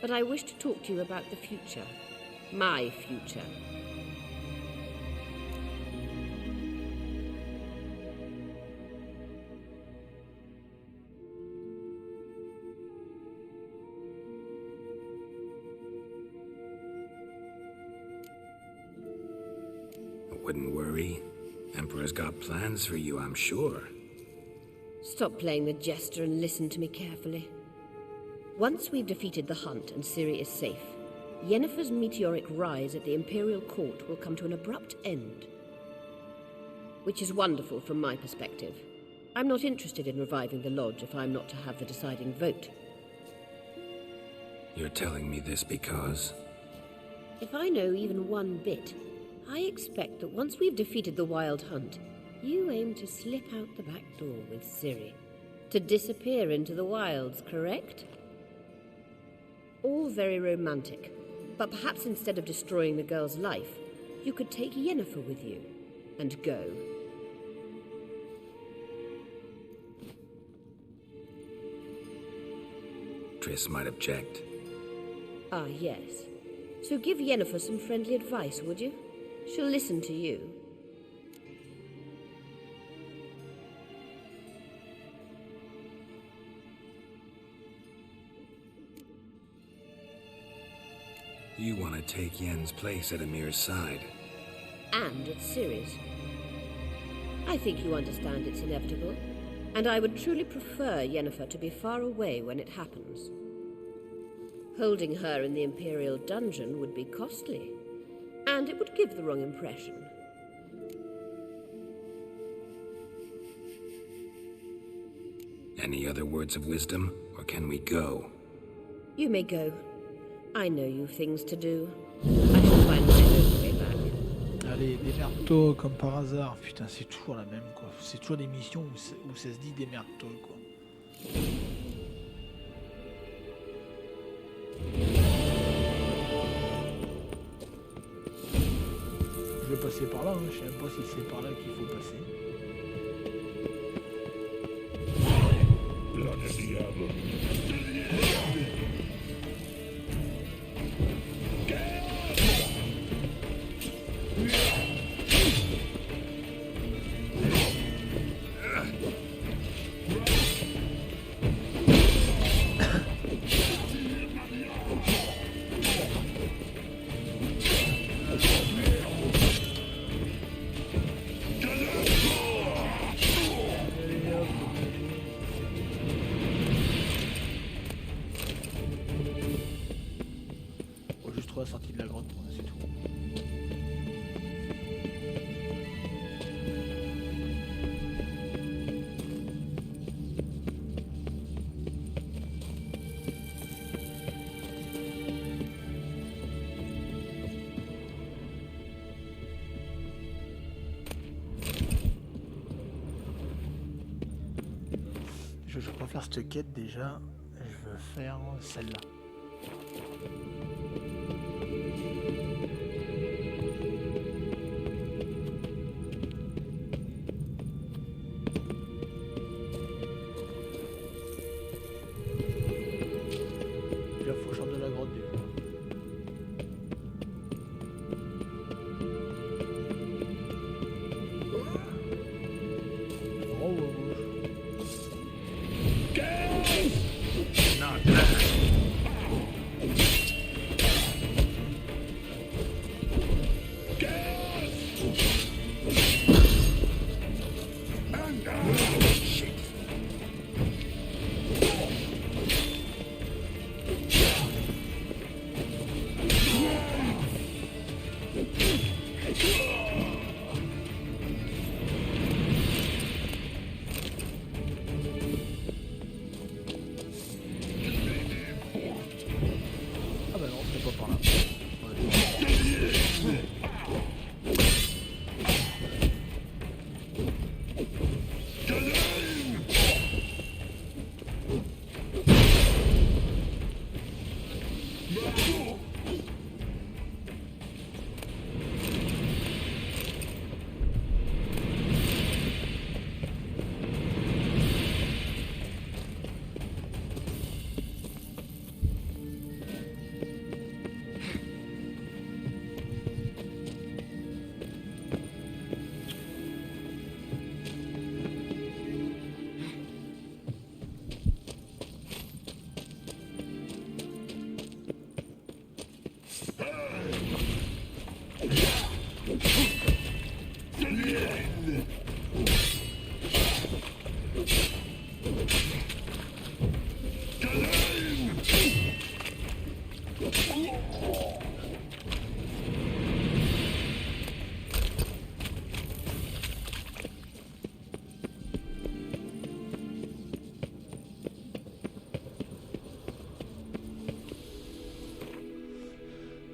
But I wish to talk to you about the future. My future. Wouldn't worry. Emperor's got plans for you, I'm sure. Stop playing the jester and listen to me carefully. Once we've defeated the hunt and Ciri is safe, Yennefer's meteoric rise at the Imperial Court will come to an abrupt end. Which is wonderful from my perspective. I'm not interested in reviving the Lodge if I'm not to have the deciding vote. You're telling me this because... If I know even one bit, I expect that once we've defeated the Wild Hunt, you aim to slip out the back door with Ciri. To disappear into the wilds, correct? All very romantic, but perhaps instead of destroying the girl's life, you could take Yennefer with you, and go. Triss might object. Ah, yes. So give Yennefer some friendly advice, would you? She'll listen to you. You want to take Yen's place at Amir's side. And at Ciri's. I think you understand it's inevitable, and I would truly prefer Yennefer to be far away when it happens. Holding her in the Imperial dungeon would be costly, and it would give the wrong impression. Any other words of wisdom, or can we go? You may go. I know you've things to do. I shall find my own way back. Allez, démerde-toi comme par hasard. Putain, c'est toujours la même, quoi. C'est toujours des missions où ça se dit démerde-toi, quoi. Je vais passer par là, hein. Je sais même pas si c'est par là qu'il faut passer. Sortie de la grotte, c'est tout. Je vais pas faire cette quête déjà, je veux faire celle-là. Ah bah non, c'est pas par là. Ouais.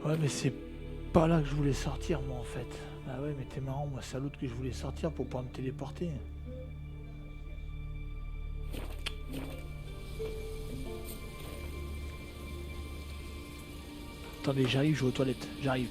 Ouais, mais c'est pas là que je voulais sortir, moi, en fait. Ah ouais, mais t'es marrant, moi, c'est à l'autre que je voulais sortir pour pouvoir me téléporter. Attendez, j'arrive, je vais aux toilettes, j'arrive.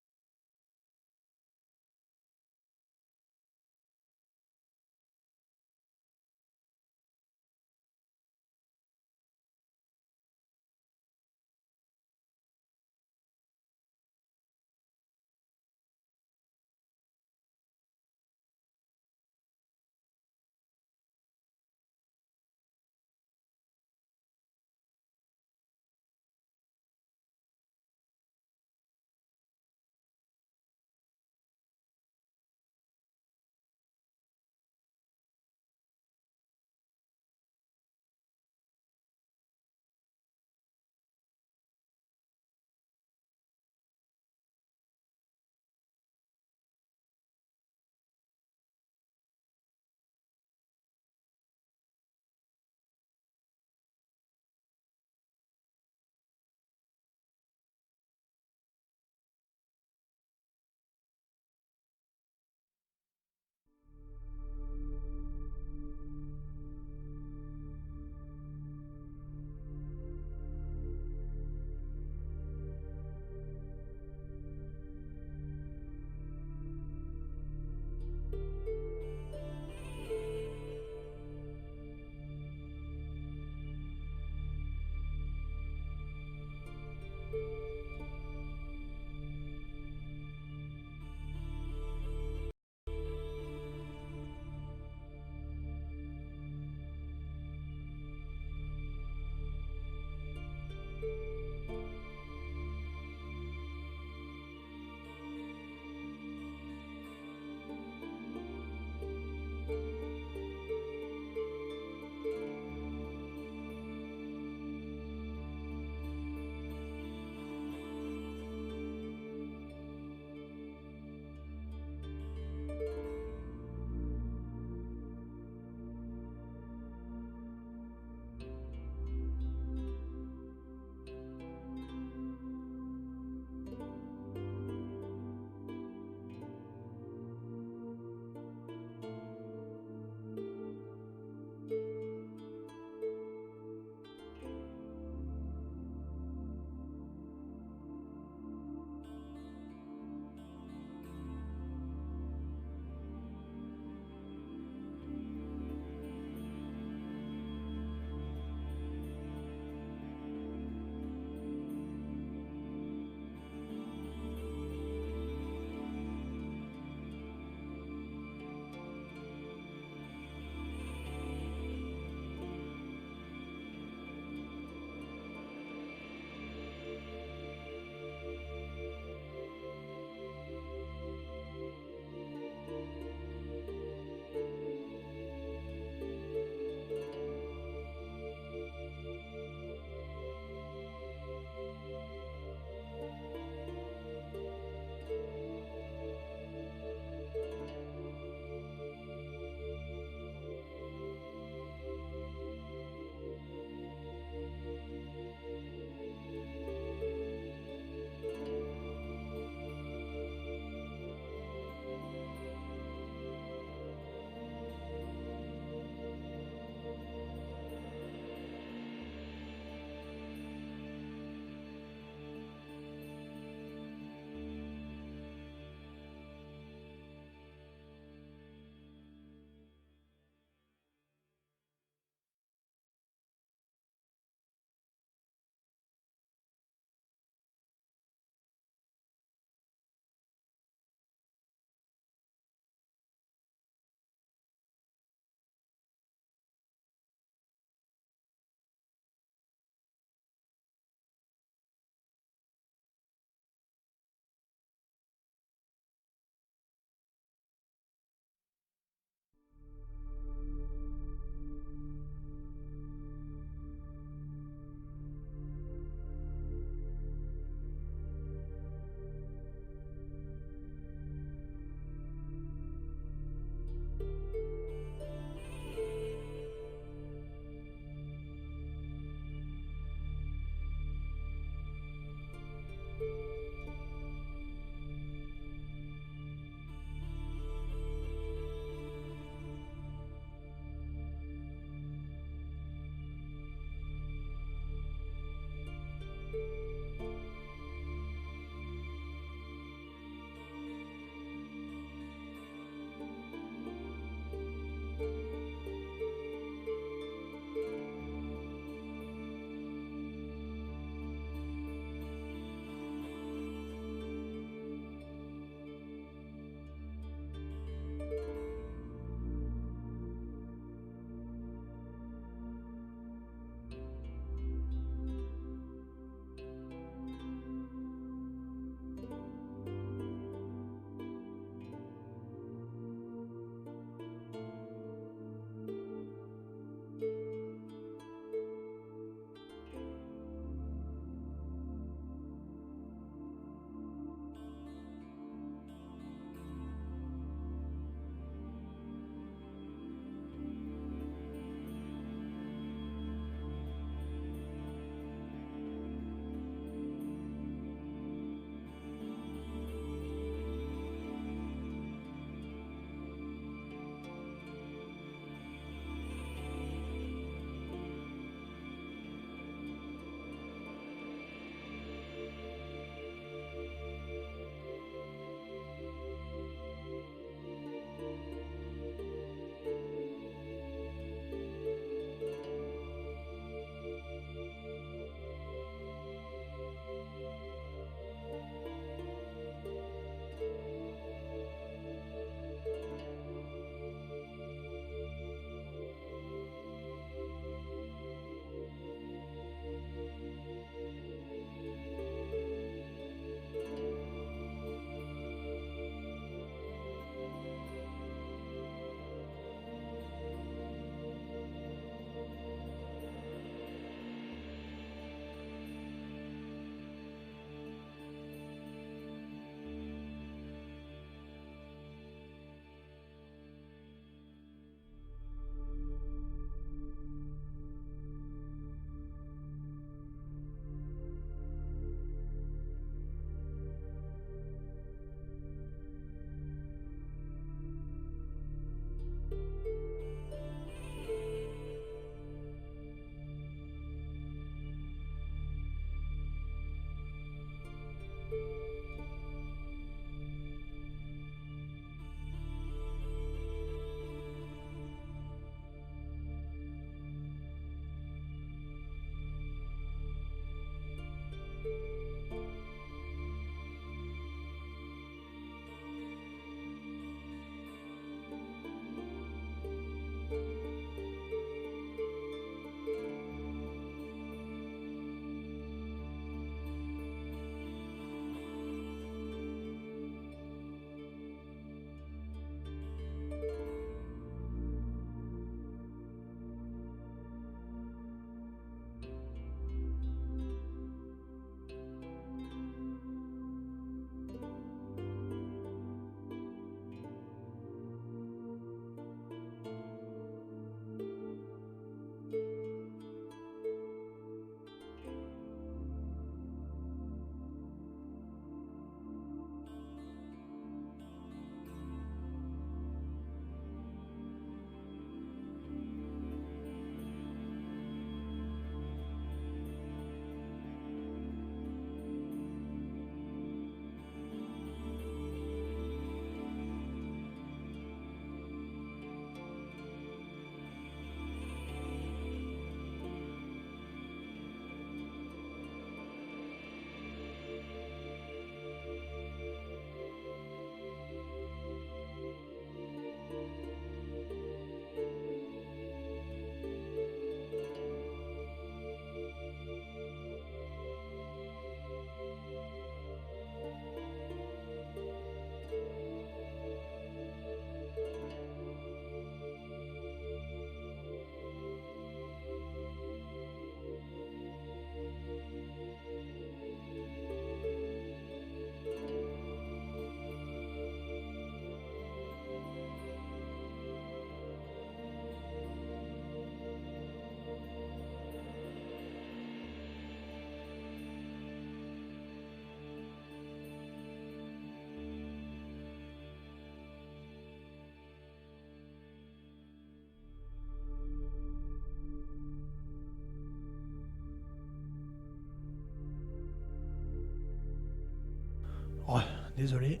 Oh, désolé.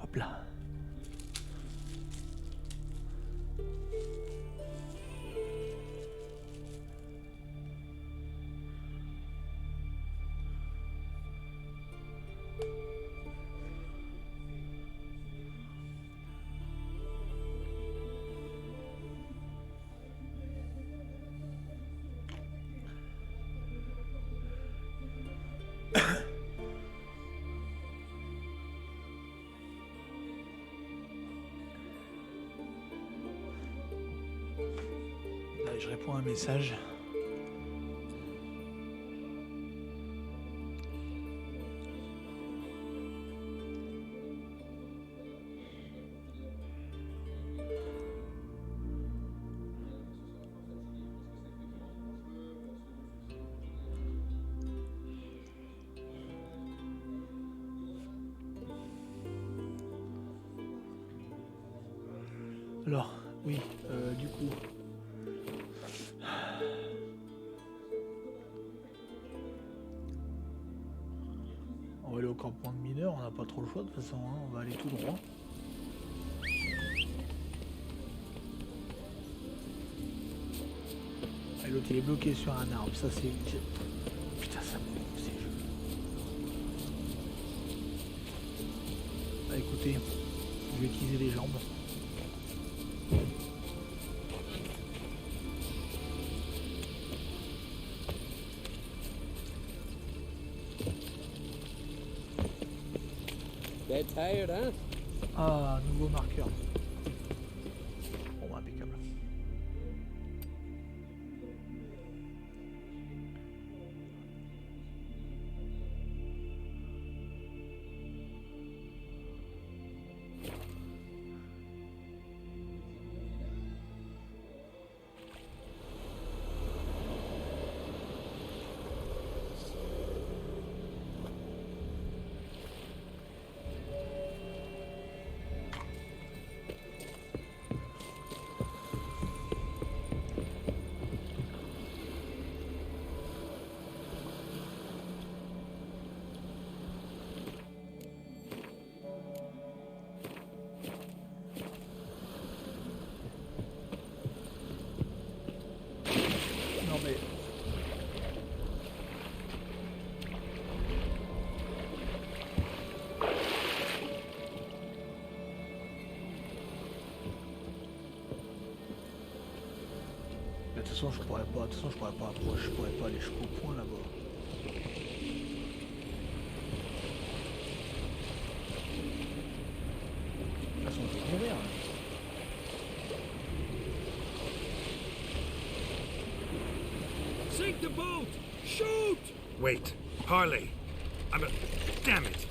Hop là. Là, je réponds à un message. Alors, oui, du coup. On va aller au campement de mineurs, on n'a pas trop le choix de toute façon, hein, on va aller tout droit. Et l'autre il est bloqué sur un arbre, ça c'est... Putain ça me gonfle ces jeux. Ah écoutez, je vais utiliser les jambes. Dead tired, huh? Ah, nouveau marqueur. Bon, bah, impeccable. Non mais... De toute façon, je pourrais pas, approcher, je pourrais pas aller jusqu'au point là-bas. De toute façon, je vais mourir. Sink the boat! Shoot! Wait, Harley. Damn it.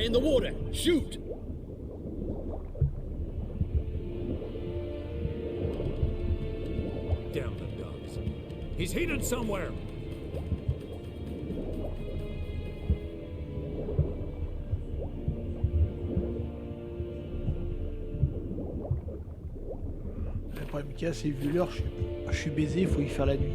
in the water! Shoot! Damn the dogs. He's hidden somewhere! Le problème qu'il y a, c'est vu l'heure, je suis baisé, il faut y faire la nuit.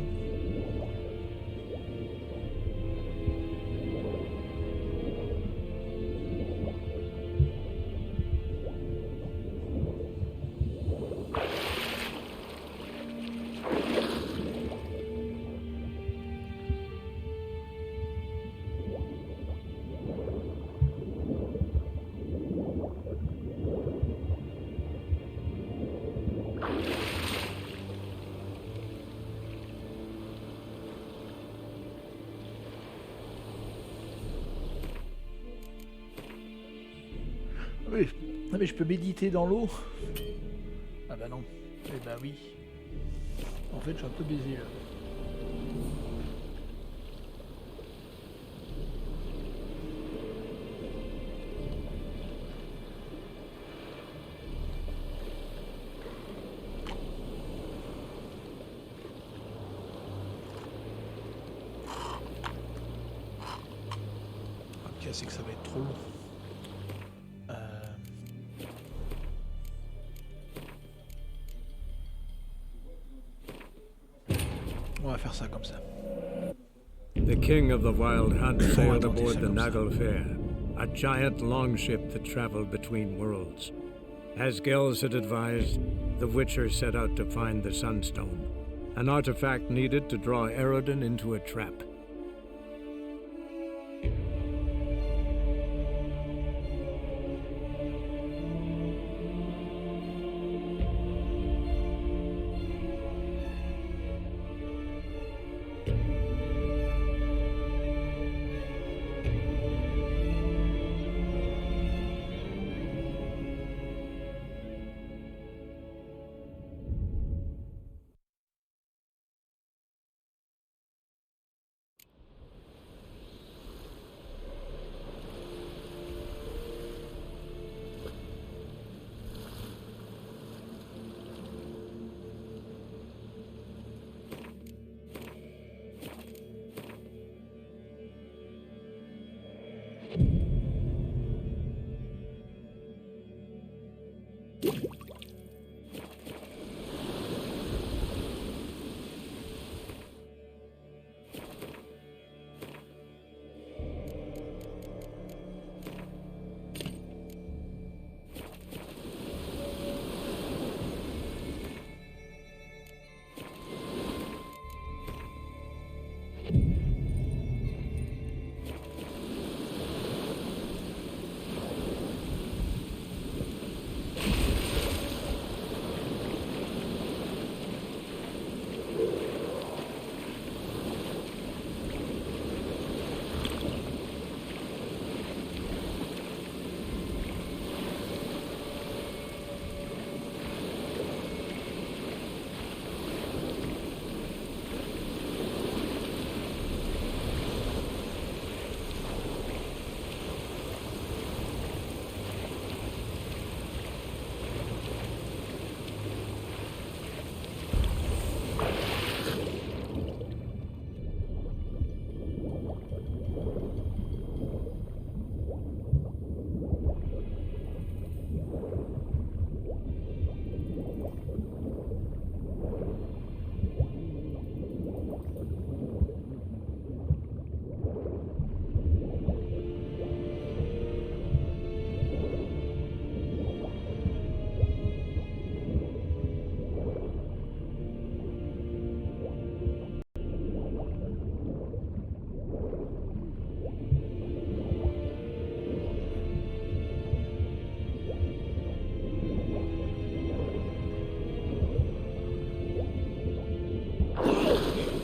Oui. Non mais je peux méditer dans l'eau. Ah bah non. Eh bah oui. En fait je suis un peu baisé là. Ok, c'est que ça va être trop long. On va faire ça comme ça. The king of the wild hunt sailed aboard the Naglfare, a giant longship that traveled between worlds. As Gels had advised, the Witcher set out to find the Sunstone, an artifact needed to draw Eredin into a trap.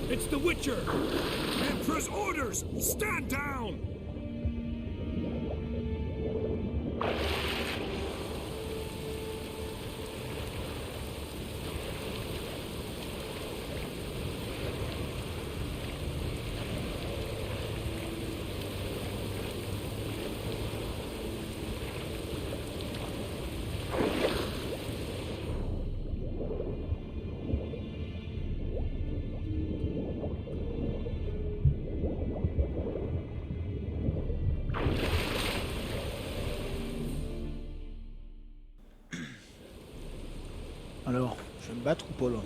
It's the Witcher! Emperor's orders! Stand down! Alors, je vais me battre ou pas là?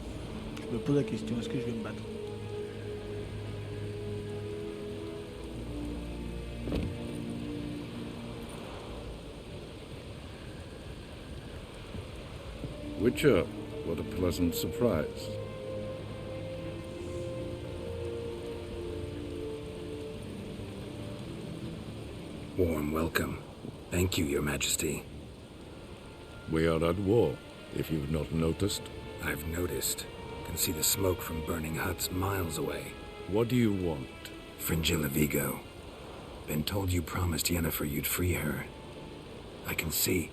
Je me pose la question, est-ce que je vais me battre? Witcher, what a pleasant surprise. Warm welcome. Thank you, Your Majesty. We are at war, if you've not noticed. I've noticed. Can see the smoke from burning huts miles away. What do you want? Fringilla Vigo. Been told you promised Yennefer you'd free her. I can see.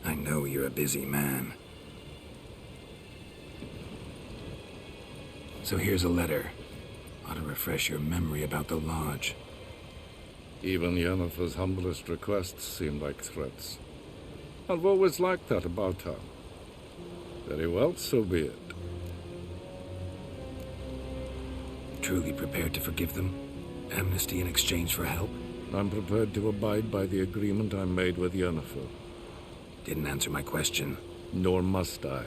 I know you're a busy man. So here's a letter. Ought to refresh your memory about the Lodge. Even Yennefer's humblest requests seem like threats. I've always liked that about her. Very well, so be it. Truly prepared to forgive them? Amnesty in exchange for help? I'm prepared to abide by the agreement I made with Yennefer. Didn't answer my question. Nor must I.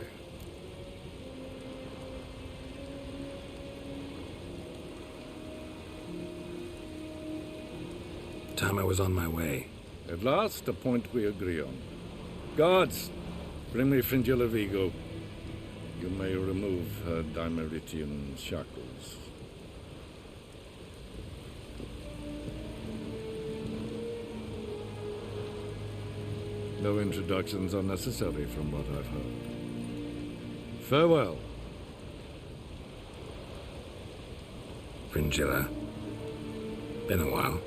Time I was on my way. At last, a point we agree on. Guards, bring me Fringilla Vigo. You may remove her Dimeritian shackles. No introductions are necessary from what I've heard. Farewell. Fringilla. Been a while.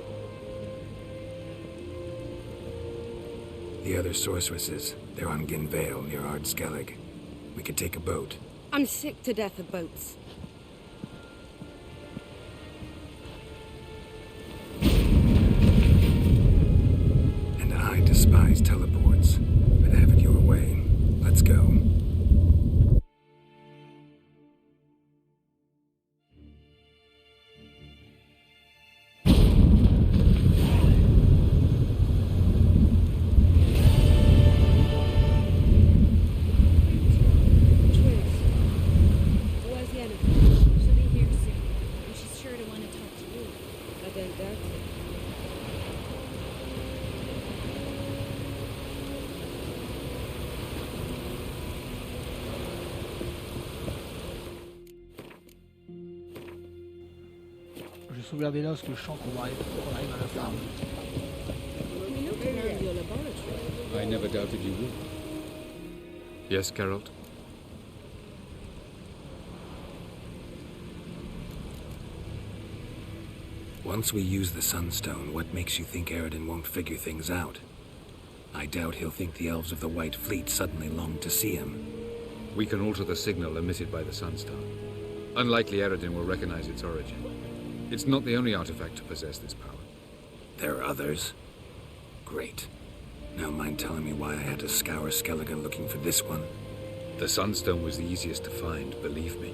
The other sorceresses, they're on Ginvale near Ardskellig. We could take a boat. I'm sick to death of boats. And I despise teleports. But have it your way. Let's go. Je vais sauvegarder là parce que je sens qu'on arrive à la fin. We looked around your laboratory. I never doubted you would. Yes, Geralt? Once we use the Sunstone, what makes you think Aradin won't figure things out? I doubt he'll think the elves of the White Fleet suddenly long to see him. We can alter the signal emitted by the Sunstone. Unlikely Aradin will recognize its origin. It's not the only artifact to possess this power. There are others? Great. Now mind telling me why I had to scour Skellige looking for this one? The Sunstone was the easiest to find, believe me.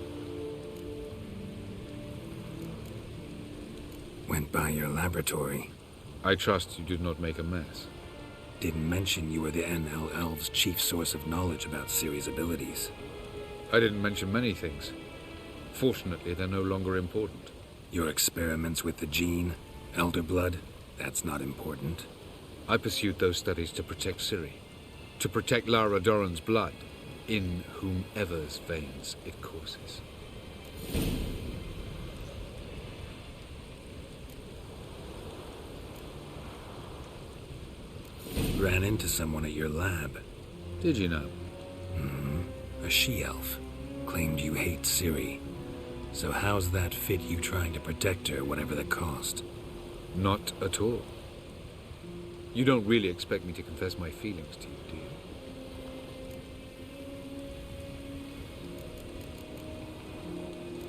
Went by your laboratory. I trust you did not make a mess. Didn't mention you were the NL Elves' chief source of knowledge about Ciri's abilities. I didn't mention many things. Fortunately, they're no longer important. Your experiments with the gene, Elder Blood, that's not important. I pursued those studies to protect Ciri. To protect Lara Doran's blood, in whomever's veins it courses. Ran into someone at your lab. Did you know? Mm-hmm. A she-elf. Claimed you hate Ciri. So how's that fit you trying to protect her, whatever the cost? Not at all. You don't really expect me to confess my feelings to you, do you?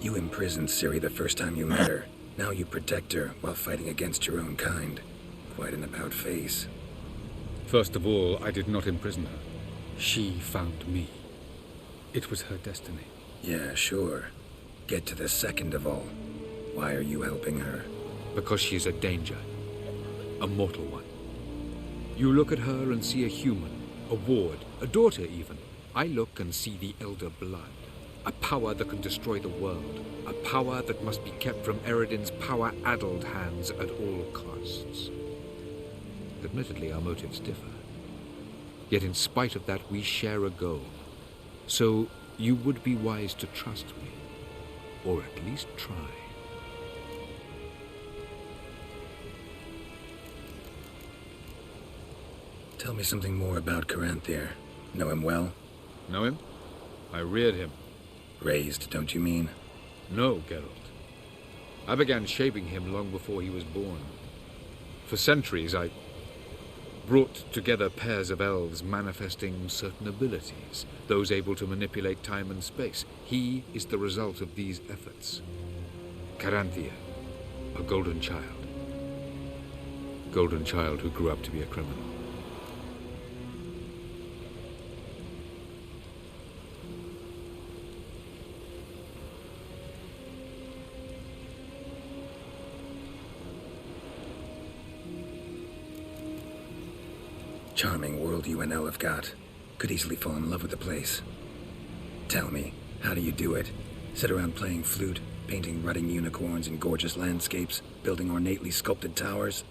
You imprisoned Ciri the first time you met her. Now you protect her while fighting against your own kind. Quite an about-face. First of all, I did not imprison her. She found me. It was her destiny. Yeah, sure. Get to the second of all. Why are you helping her? Because she is a danger. A mortal one. You look at her and see a human, a ward, a daughter even. I look and see the Elder Blood, a power that can destroy the world, a power that must be kept from Eredin's power-addled hands at all costs. Admittedly, our motives differ. Yet in spite of that, we share a goal. So you would be wise to trust me, or at least try. Tell me something more about Caranthir. Know him well? Know him? I reared him. Raised, don't you mean? No, Geralt. I began shaping him long before he was born. For centuries, I brought together pairs of elves manifesting certain abilities, those able to manipulate time and space. He is the result of these efforts. Caranthir, a golden child. Golden child who grew up to be a criminal. Charming world you and El have got. Could easily fall in love with the place. Tell me, how do you do it? Sit around playing flute, painting rutting unicorns in gorgeous landscapes, building ornately sculpted towers?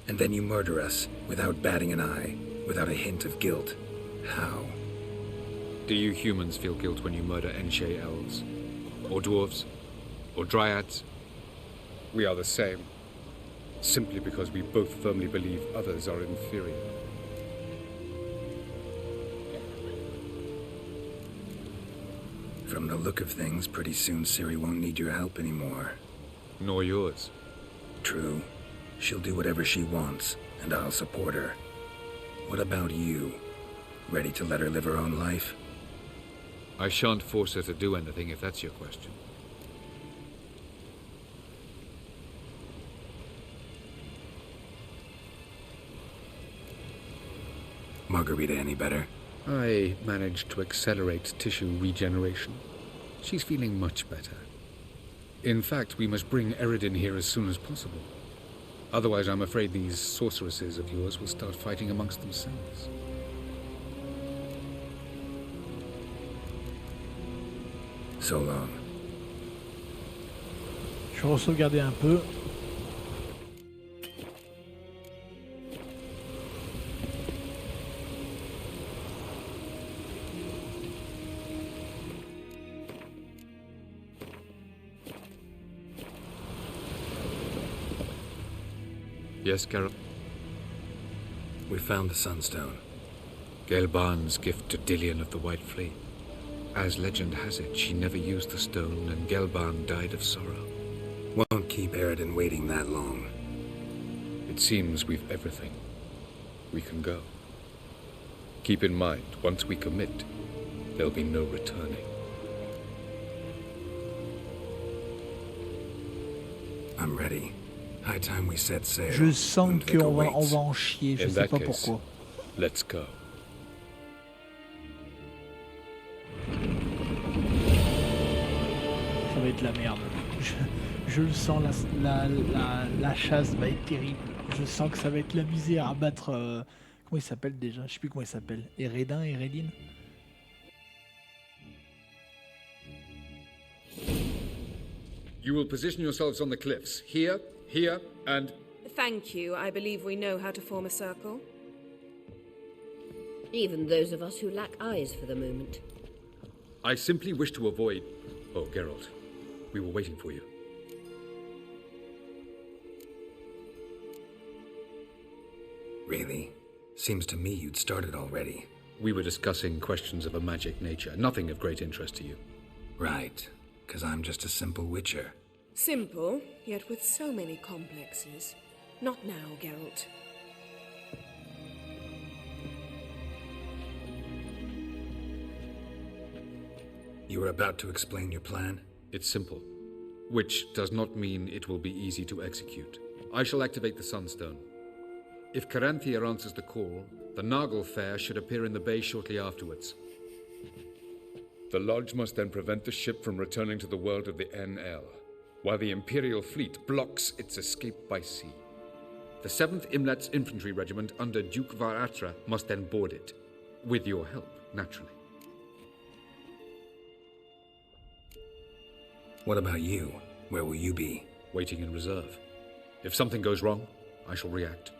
And then you murder us, without batting an eye, without a hint of guilt. How? Do you humans feel guilt when you murder Enshe elves? Or dwarves? Or dryads? We are the same, simply because we both firmly believe others are inferior. From the look of things, pretty soon Ciri won't need your help anymore. Nor yours. True. She'll do whatever she wants, and I'll support her. What about you? Ready to let her live her own life? I shan't force her to do anything if that's your question. Margarita any better? I managed to accelerate tissue regeneration. She's feeling much better. In fact, we must bring Eredin here as soon as possible. Otherwise, I'm afraid these sorceresses of yours will start fighting amongst themselves. So long. Je vais sauvegarder un peu. Yes, Geralt? We found the Sunstone. Gelban's gift to Dillion of the White Fleet. As legend has it, she never used the stone, and Gelban died of sorrow. Won't keep Eredin waiting that long. It seems we've everything. We can go. Keep in mind, once we commit, there'll be no returning. I'm ready. High time we set sail. Je sens qu'on va en chier, je sais pas pourquoi. Let's go. Ça va être la merde. Je le sens, la chasse va être terrible. Je sens que ça va être la misère à battre... comment il s'appelle déjà? Je sais plus comment il s'appelle. Eredin? You will position yourselves on the cliffs. Here, and... Thank you. I believe we know how to form a circle. Even those of us who lack eyes for the moment. I simply wish to avoid... Oh, Geralt. We were waiting for you. Really? Seems to me you'd started already. We were discussing questions of a magic nature, nothing of great interest to you. Right, because I'm just a simple witcher. Simple, yet with so many complexes. Not now, Geralt. You were about to explain your plan? It's simple, which does not mean it will be easy to execute. I shall activate the Sunstone. If Caranthir answers the call, the Nagel Fair should appear in the bay shortly afterwards. The Lodge must then prevent the ship from returning to the world of the NL, while the Imperial fleet blocks its escape by sea. The 7th Imlet's infantry regiment under Duke Varatra must then board it. With your help, naturally. What about you? Where will you be? Waiting in reserve. If something goes wrong, I shall react.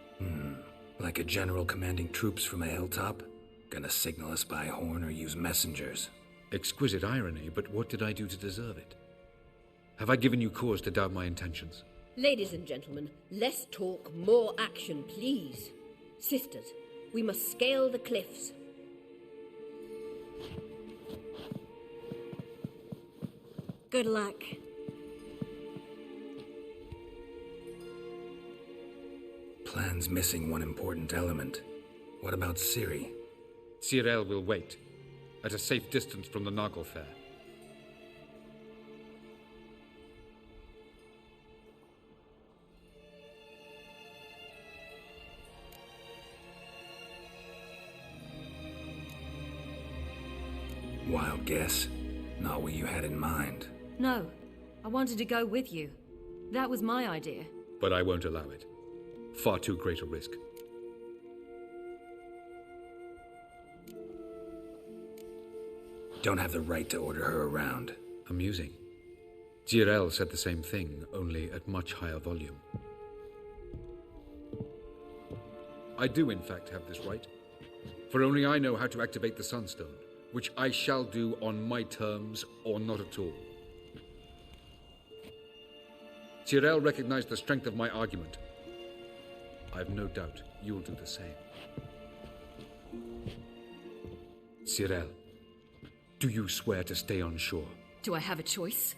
Like a general commanding troops from a hilltop? Gonna signal us by horn or use messengers? Exquisite irony, but what did I do to deserve it? Have I given you cause to doubt my intentions? Ladies and gentlemen, less talk, more action, please. Sisters, we must scale the cliffs. Good luck. Plan's missing one important element. What about Ciri? Cyril will wait, at a safe distance from the Noggle Fair. Wild guess. Not what you had in mind. No, I wanted to go with you. That was my idea. But I won't allow it. Far too great a risk. Don't have the right to order her around. Amusing. Jirel said the same thing, only at much higher volume. I do, in fact, have this right. For only I know how to activate the Sunstone, which I shall do on my terms or not at all. Jirel recognized the strength of my argument. I have no doubt you'll do the same. Cyril, do you swear to stay on shore? Do I have a choice?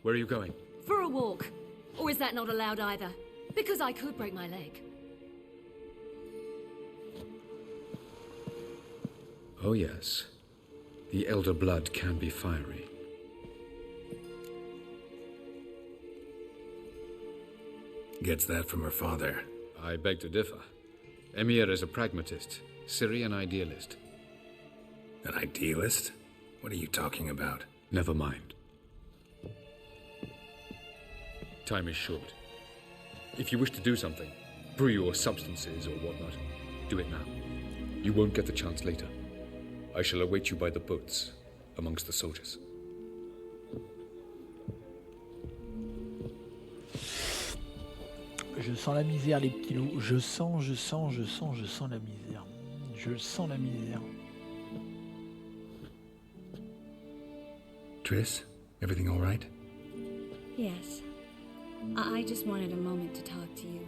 Where are you going? For a walk. Or is that not allowed either? Because I could break my leg. Oh yes. The elder blood can be fiery. Gets that from her father. I beg to differ. Emir is a pragmatist, Ciri an idealist. An idealist? What are you talking about? Never mind. Time is short. If you wish to do something, brew your substances or whatnot, do it now. You won't get the chance later. I shall await you by the boats, amongst the soldiers. Je sens la misère, les petits loups. Je sens la misère. Je sens la misère. Triss, everything all right? Yes. I just wanted a moment to talk to you.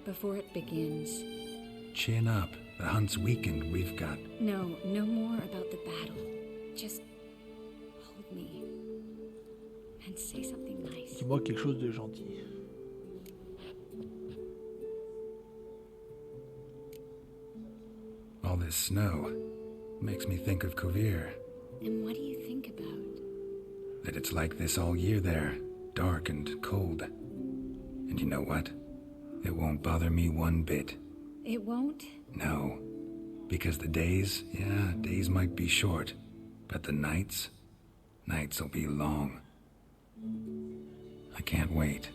Before it begins. Chin up. The hunt's weakened. We've got... No more about the battle. Just hold me. And say something nice. Dis-moi quelque chose de gentil. All this snow makes me think of Kovir. And what do you think about? That it's like this all year there. Dark and cold. And you know what? It won't bother me one bit. It won't? No. Because the days might be short. But the nights'll be long. I can't wait.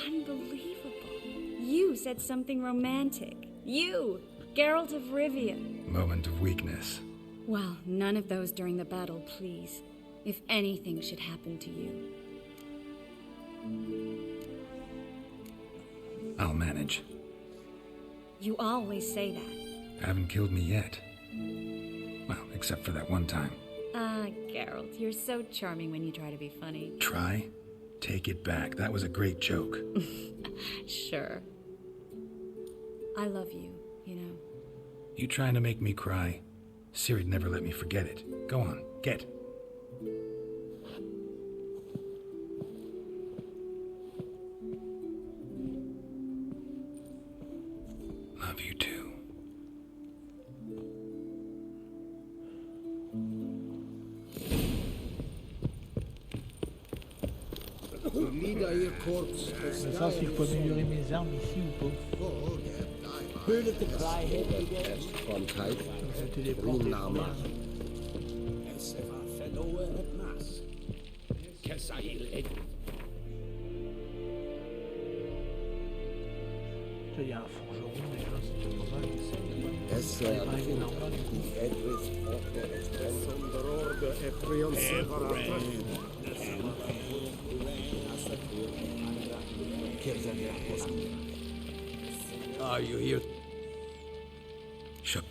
Unbelievable. You said something romantic. You, Geralt of Rivia. Moment of weakness. Well, none of those during the battle, please. If anything should happen to you. I'll manage. You always say that. Haven't killed me yet. Well, except for that one time. Ah, Geralt, you're so charming when you try to be funny. Try? Take it back. That was a great joke. Sure. I love you, you know. You trying to make me cry? Ciri'd never let me forget it. Go on, get. Love you too. Je sais si je peux améliorer mes armes ici ou pas. Je téléporte. Il y a un forgeron déjà, c'est déjà pas mal. Essa Il va arriver normal du coup. Are you here? Shut.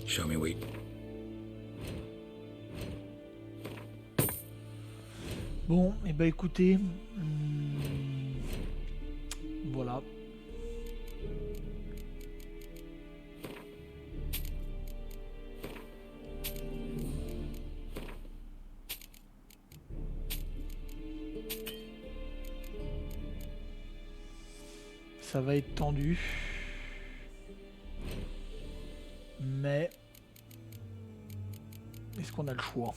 Show me wheat. Bon, et bah écoutez, voilà. Ça va être tendu. Mais est-ce qu'on a le choix?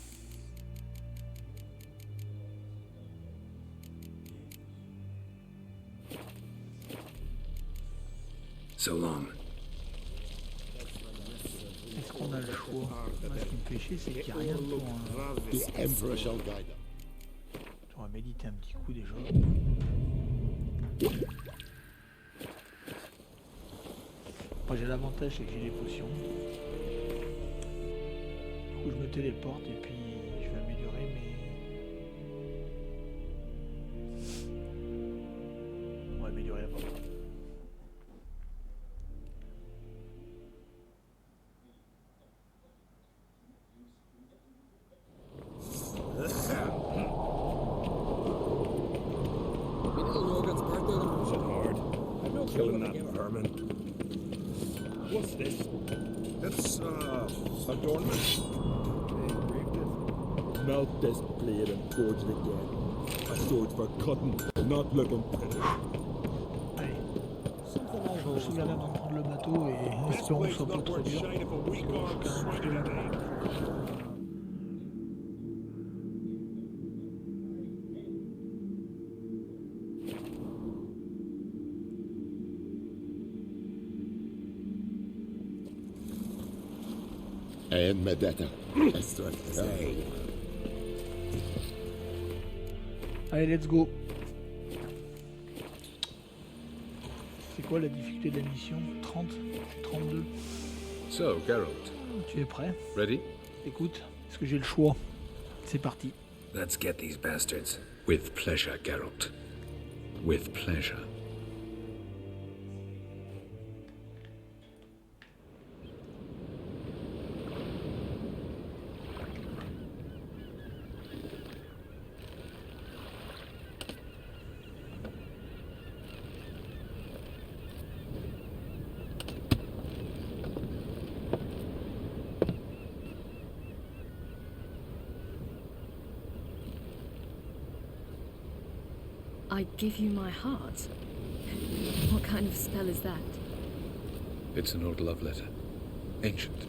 So long. Est-ce qu'on a le choix? Moi, ce qui me fait chier, c'est qu'il n'y a rien pour un... J'aurais médité un petit coup déjà. Moi j'ai l'avantage, c'est que j'ai des potions. Du coup je me téléporte et puis je vais améliorer mes... On va améliorer la porte. Killing that vermin. What's this? It's, adornment. They engraved it. Melt this blade and forge it again. A sword for cutting, not looking pretty. Allez. Je me souviens d'en prendre le bateau et espérons que ce soit pas trop dur. Parce que je suis carrément jeté là-dedans. And Medetta. That's what I say. Allez, let's go. C'est quoi la difficulté de la mission? 30? 32? So, Geralt. Tu es prêt? Ready? Écoute, est-ce que j'ai le choix? C'est parti. Let's get these bastards. With pleasure, Geralt. With pleasure. I give you my heart? What kind of spell is that? It's an old love letter. Ancient.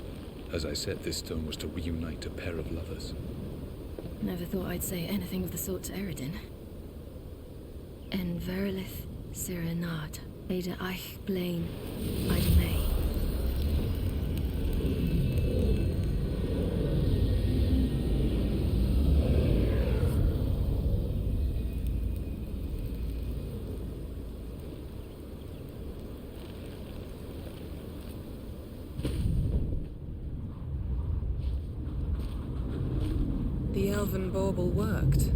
As I said, this stone was to reunite a pair of lovers. Never thought I'd say anything of the sort to Eredin. En verilith Sirenad, Ada Eich Blaine, Ida May. The elven bauble worked.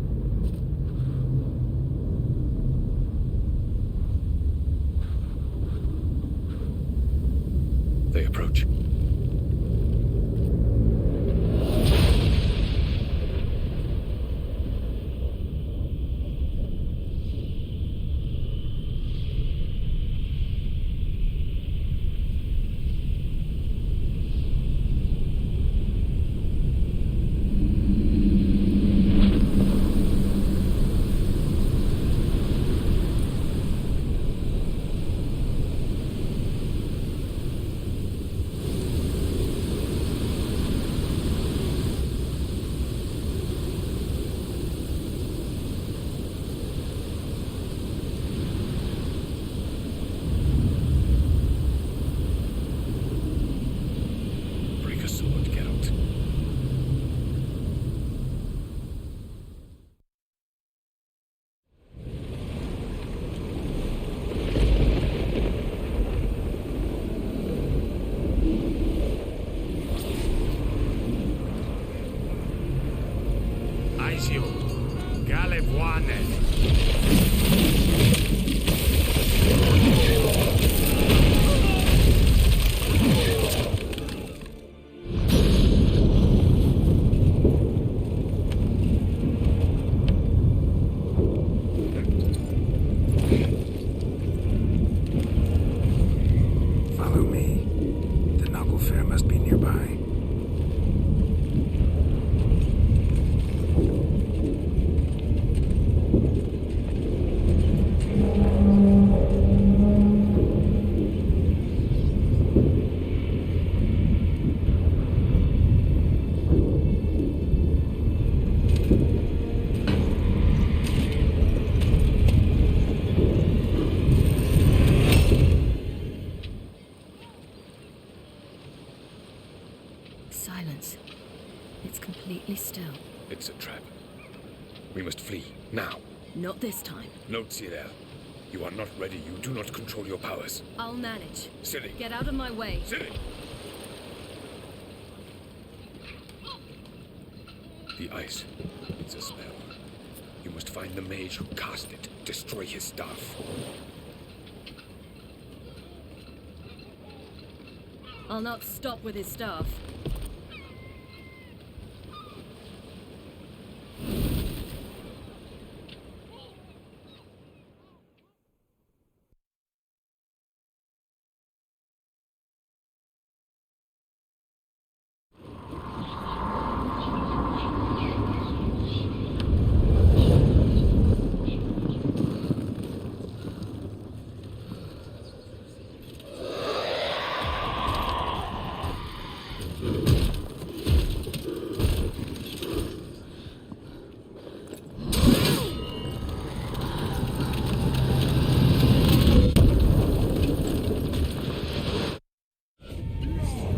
They approach. recognize you. Galebuane. Follow me. The Noggle Fair must be nearby. Silence. It's completely still. It's a trap. We must flee, now. Not this time. No, Cyril. You are not ready. You do not control your powers. I'll manage. Ciri. Get out of my way. Ciri! The ice. It's a spell. You must find the mage who cast it. Destroy his staff. I'll not stop with his staff.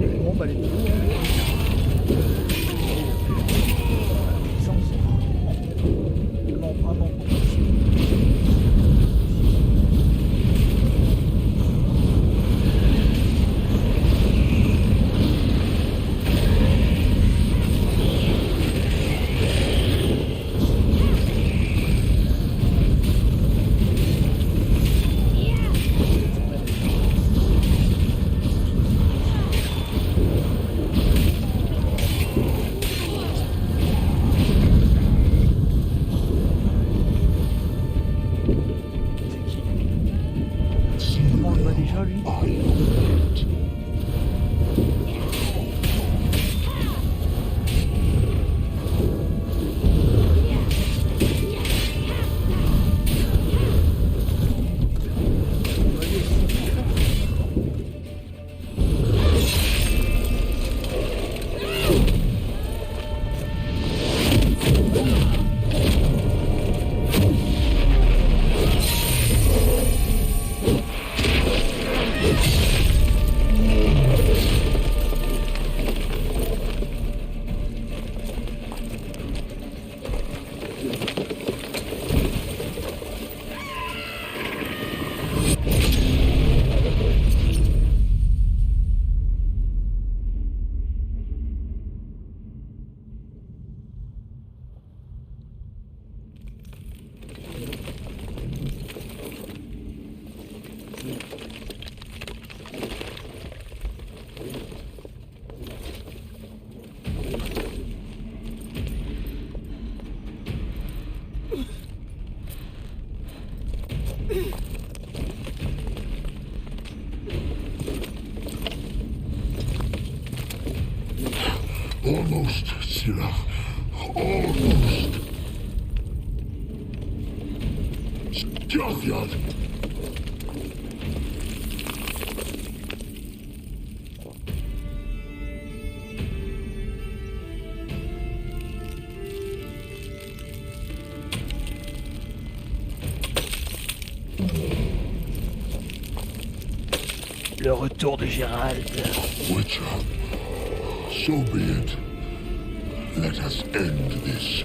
Bon, bah, les trous, puissance. Non, vraiment. Comment on le voit déjà, lui? Almost, Sirach. Almost. Stjafjad. Le retour de Gérald. Witcher. So be it. Let us end this.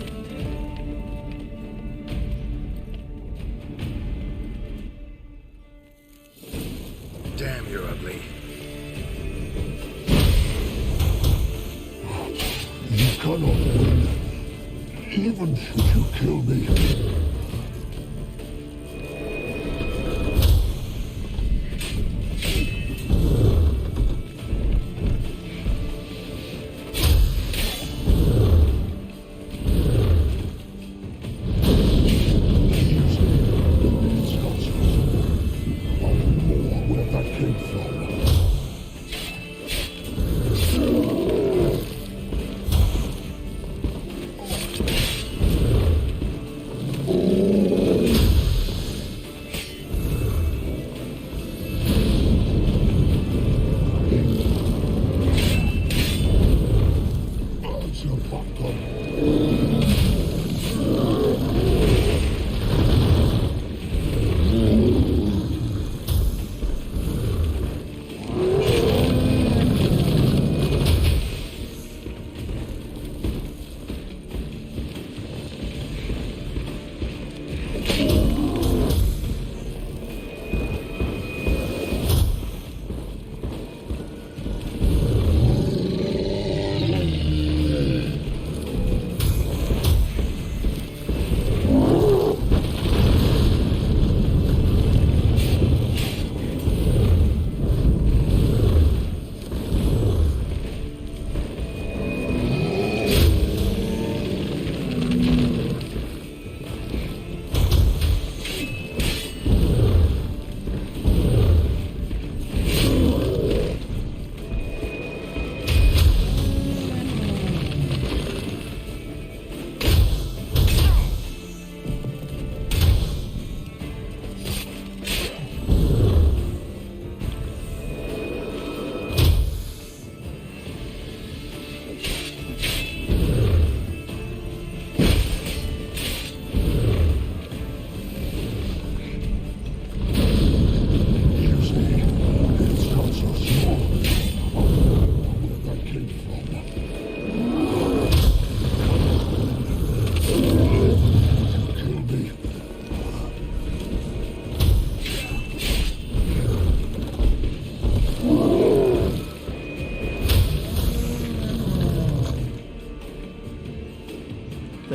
Damn, you're ugly. You cannot win. Even should you kill me, where that came from.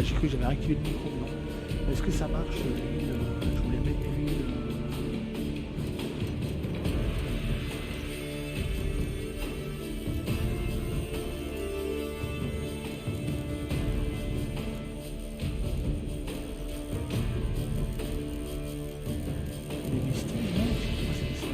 J'ai cru que j'avais activé le micro. Est-ce que ça marche l'huile je voulais mettre l'huile. Les vestiges, non, je sais pas ce que c'est.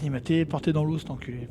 Il m'a téléporté dans l'eau, cet enculé.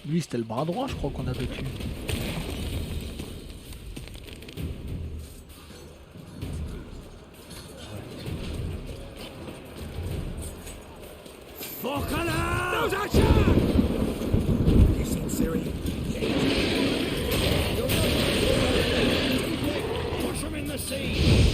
Lui, c'était le bras droit, je crois qu'on a battu. Those action! You seen Siri? Push him in the sea!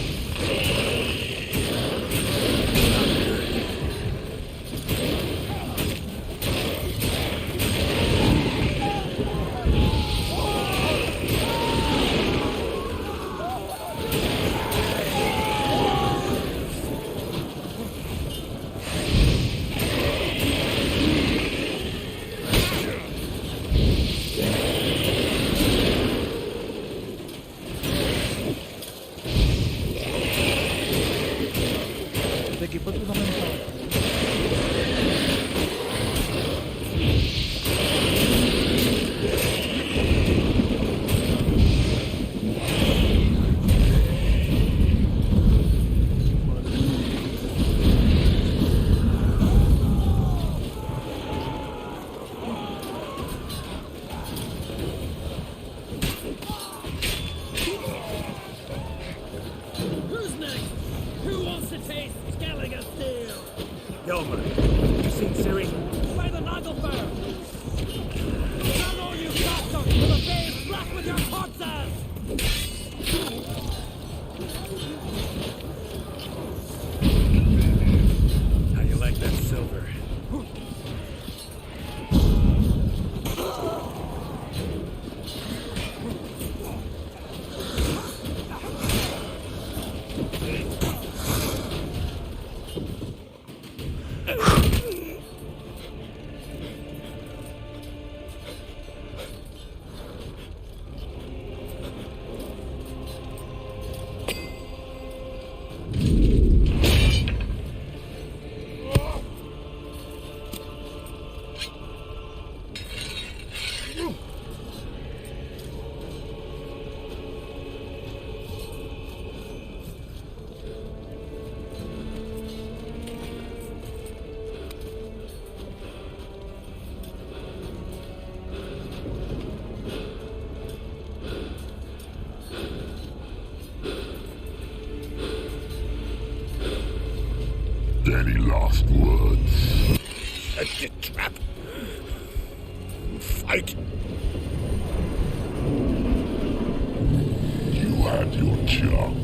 Any last words? Set the trap. Fight. You had your chance.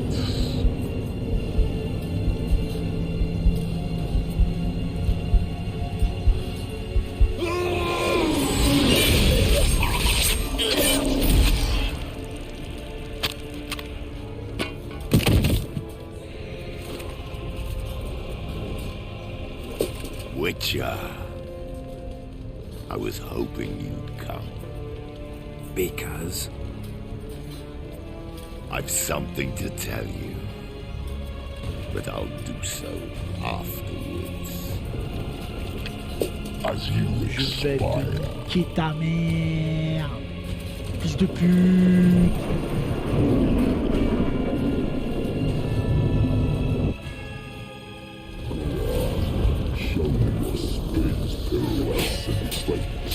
Witcher. I was hoping you'd come. Because? I've something to tell you. But I'll do so afterwards. As you Je vais expire. te niquer ta mère. Fils de pute. Show me your spins, pirouettes, and plates.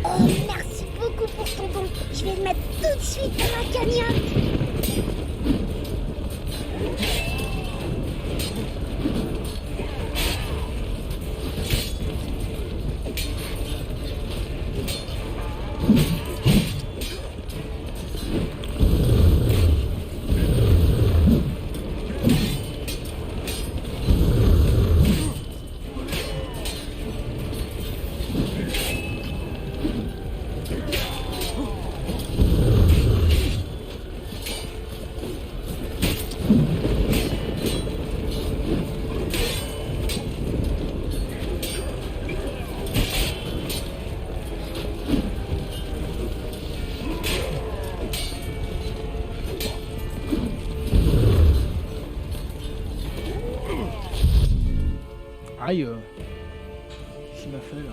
Oh, merci beaucoup pour ton don. Je vais le mettre tout de suite dans ma cagnotte. Aïe. Qu'est-ce qu'il m'a fait là?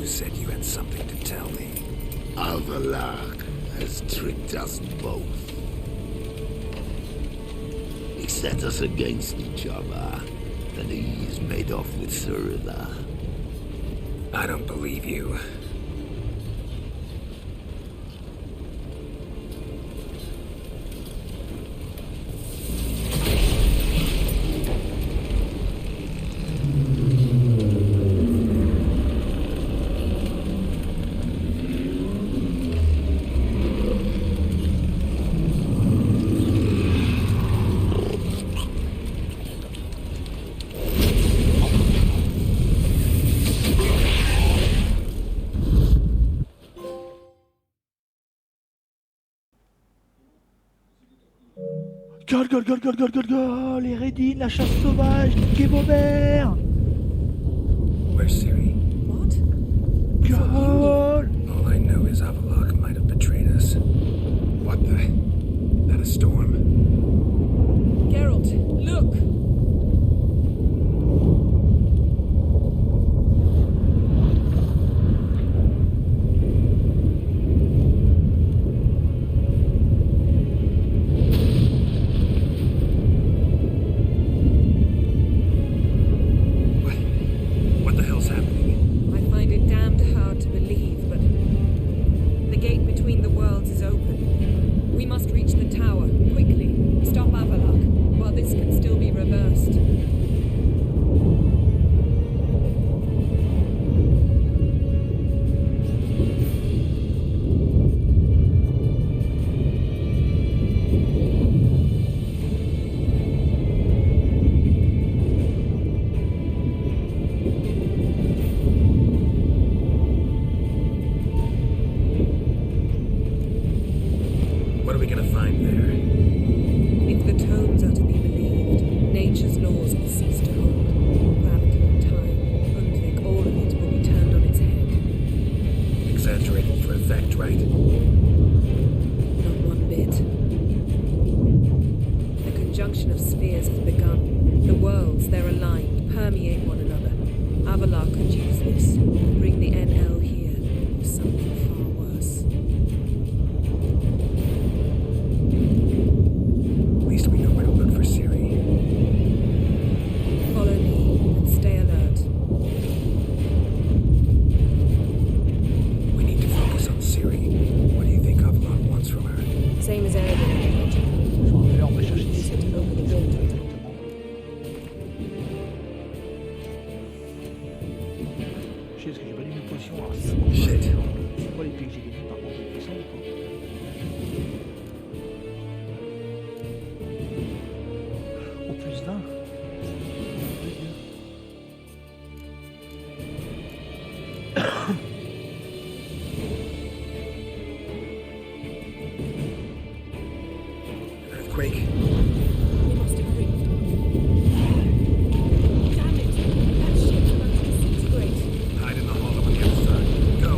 You said you had something to tell me. Avallac'h has tricked us both. He set us against each other, and he's made off with Cyrilla. I don't believe you. Gol, les Redines, la chasse sauvage, niquez vos mères. Where's Ciri? What? Gol. All I know is Avallac'h might have betrayed us. What the? That a storm? Geralt, look! What the hell's happening? I find it damned hard to believe, but the gate between the worlds is open. We must reach the tower, quickly. Stop Avallac'h, while this can still be reversed. What are we gonna find there? If the tomes are to be believed, nature's laws will cease to hold. Gravity and time, Undvik, all of it will be turned on its head. Exaggerating for effect, right? Not one bit. The conjunction of spheres has begun. The worlds, they're aligned, permeate one another. Avallac'h could use this. Bring the NL here, or something far worse. At least we know where to look for Ciri. Follow me and stay alert. We need to focus on Ciri. What do you think Avallac'h wants from her? Same as Erebor. On va chercher des séries. Open the gate. Je sais parce que j'ai pas lu mes potions. Alors, Shit. c'est pas l'épée que j'ai gagné par contre, les potions ou pas? Au plus 20. Earthquake? We must hurry. Damn it! That ship's about to disintegrate. Hide in the hollow on the other side. Go!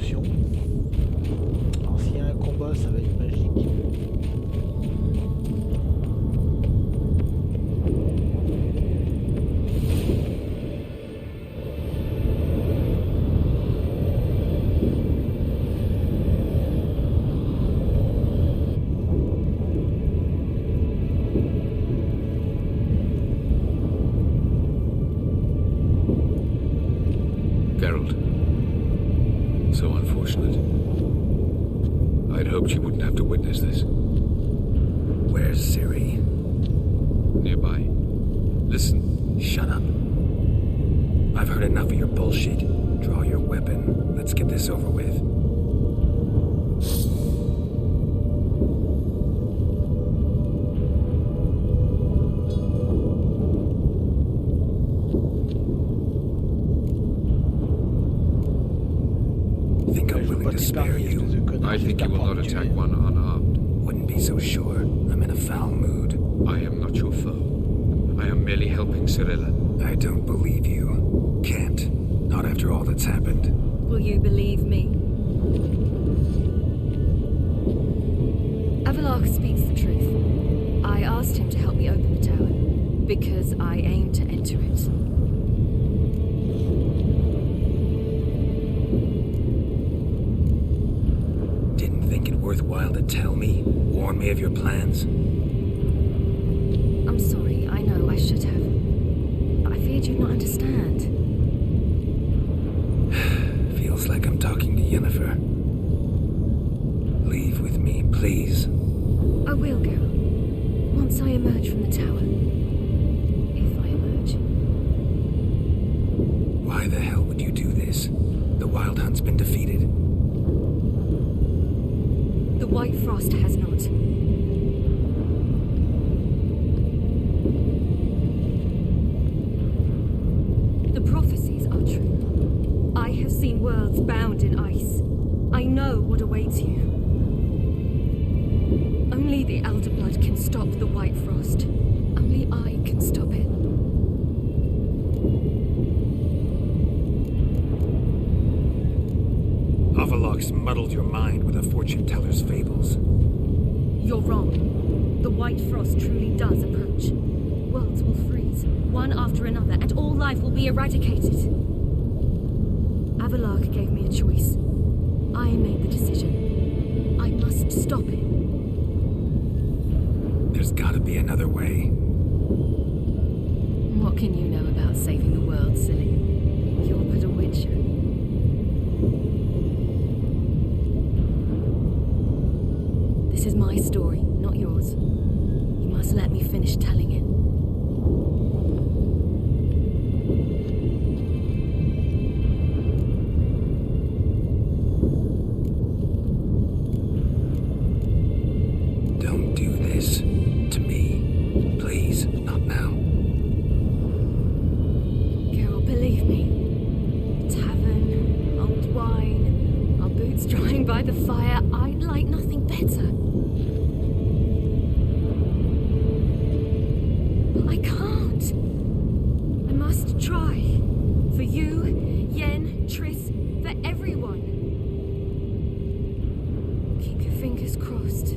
potion. Alors s'il y a un combat, ça va être magique. Geralt. So unfortunate. I'd hoped you wouldn't have to witness this. Where's Ciri? Nearby. Listen. Shut up. I've heard enough of your bullshit. Draw your weapon. Let's get this over with. Think I'm willing to spare you? I think you will not attack one unarmed. Wouldn't be so sure. I'm in a foul mood. I am not your foe. I am merely helping Cirilla. I don't believe you. Can't. Not after all that's happened. Will you believe me? Avalok speaks the truth. I asked him to help me open the tower, because I aim to enter it. Didn't think it worthwhile to tell me? Warn me of your plans? I'm sorry, I know I should have. But I feared you'd not understand. Feels like I'm talking to Yennefer. Leave with me, please. I will go. Once I emerge from the tower. If I emerge. Why the hell would you do this? The Wild Hunt's been defeated. The White Frost has not. The prophecies are true. I have seen worlds bound in ice. I know what awaits you. Only the Elder Blood can stop the White Frost. Only I can stop it. Avalok's muddled your mind with a fortune teller's fables. You're wrong. The White Frost truly does approach. Worlds will freeze, one after another, and all life will be eradicated. Avalok gave me a choice. I made the decision. I must stop it. There's gotta be another way. What can you know about saving the world, silly? You're but a witcher. This is my story, not yours. You must let me finish telling it. Don't do this to me. Please, not now. Carol, believe me. Tavern, old wine, our boots drying by the fire. I'd like nothing better. But I can't. I must try. For you, Yen, Triss, for everyone. Keep your fingers crossed.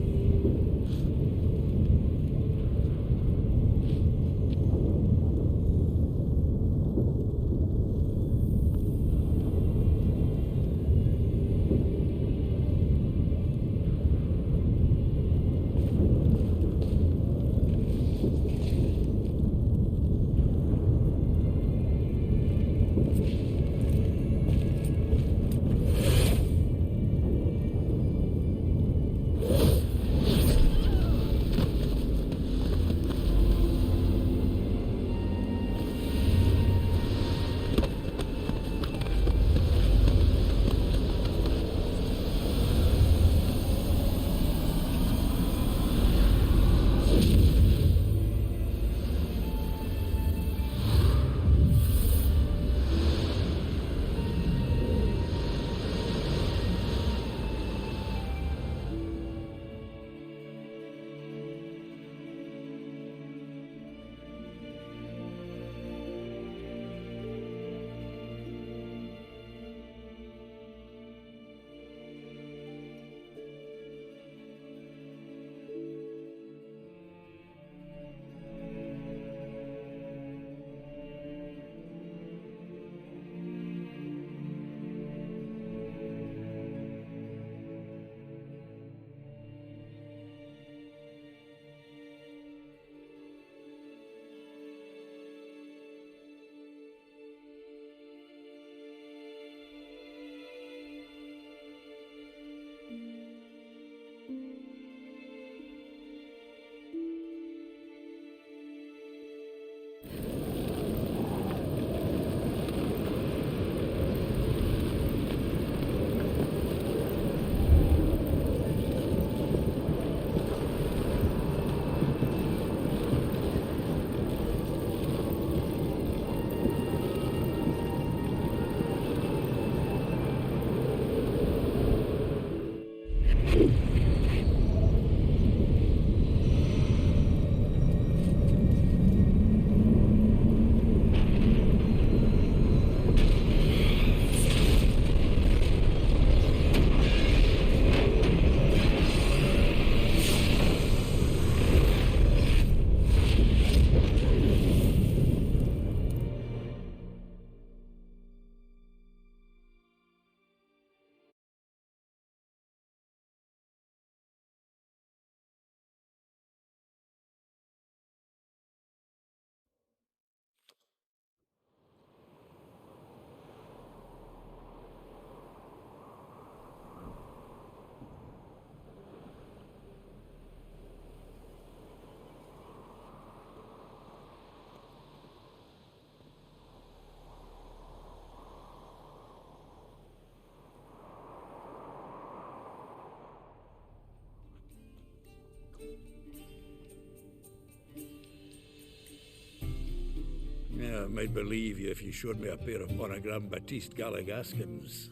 might believe you if you showed me a pair of monogram Batiste Galligaskins.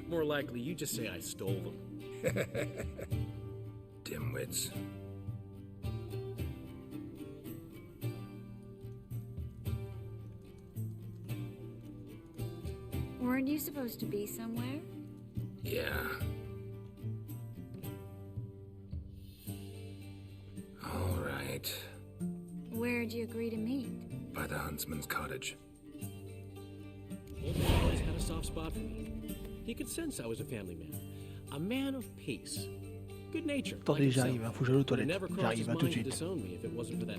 More likely you just say I stole them. Dimwits. Weren't you supposed to be somewhere? Yeah. All right. Where'd you agree to meet? By the huntsman's cottage. Old man always had a soft spot for me. He could sense I was a family man. A man of peace. Good nature. Attendez, j'arrive, faut que j'aille aux It toilettes. never crossed J'arrive, his à tout de mind to suite. disown me if it wasn't for that.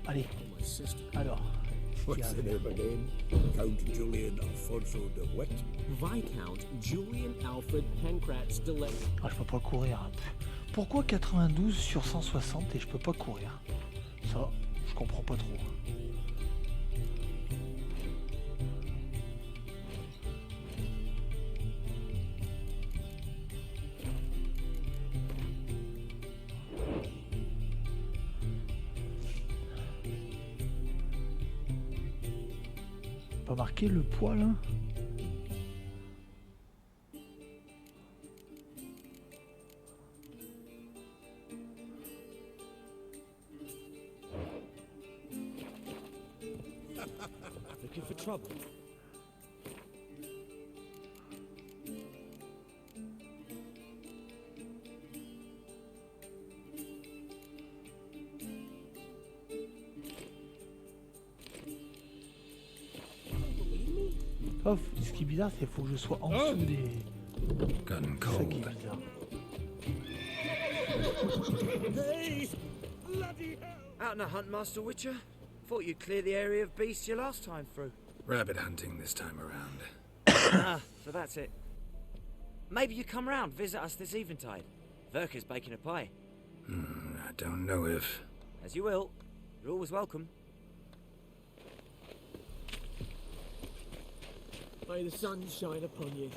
Allez. Alors. What's the name again? Count Julian Alfonso de Wet? Viscount Julian Alfred Pancratz de Ley. Ah, je peux pas courir. Pourquoi 92 sur 160 et je peux pas courir? Ça, je comprends pas trop. Pas marqué le poids là? Looking for trouble. Oh, ce qui est bizarre, c'est qu'il faut que je sois en dessous des... Gotten C'est ça qui est cold. bizarre. Hey! Bloody hell! Out on a hunt, Master Witcher? Thought you'd clear the area of beasts your last time through. Rabbit hunting this time around. Ah, so that's it. Maybe you come round, visit us this eventide. Verka's baking a pie. I don't know if... As you will. You're always welcome. May the sun shine upon you.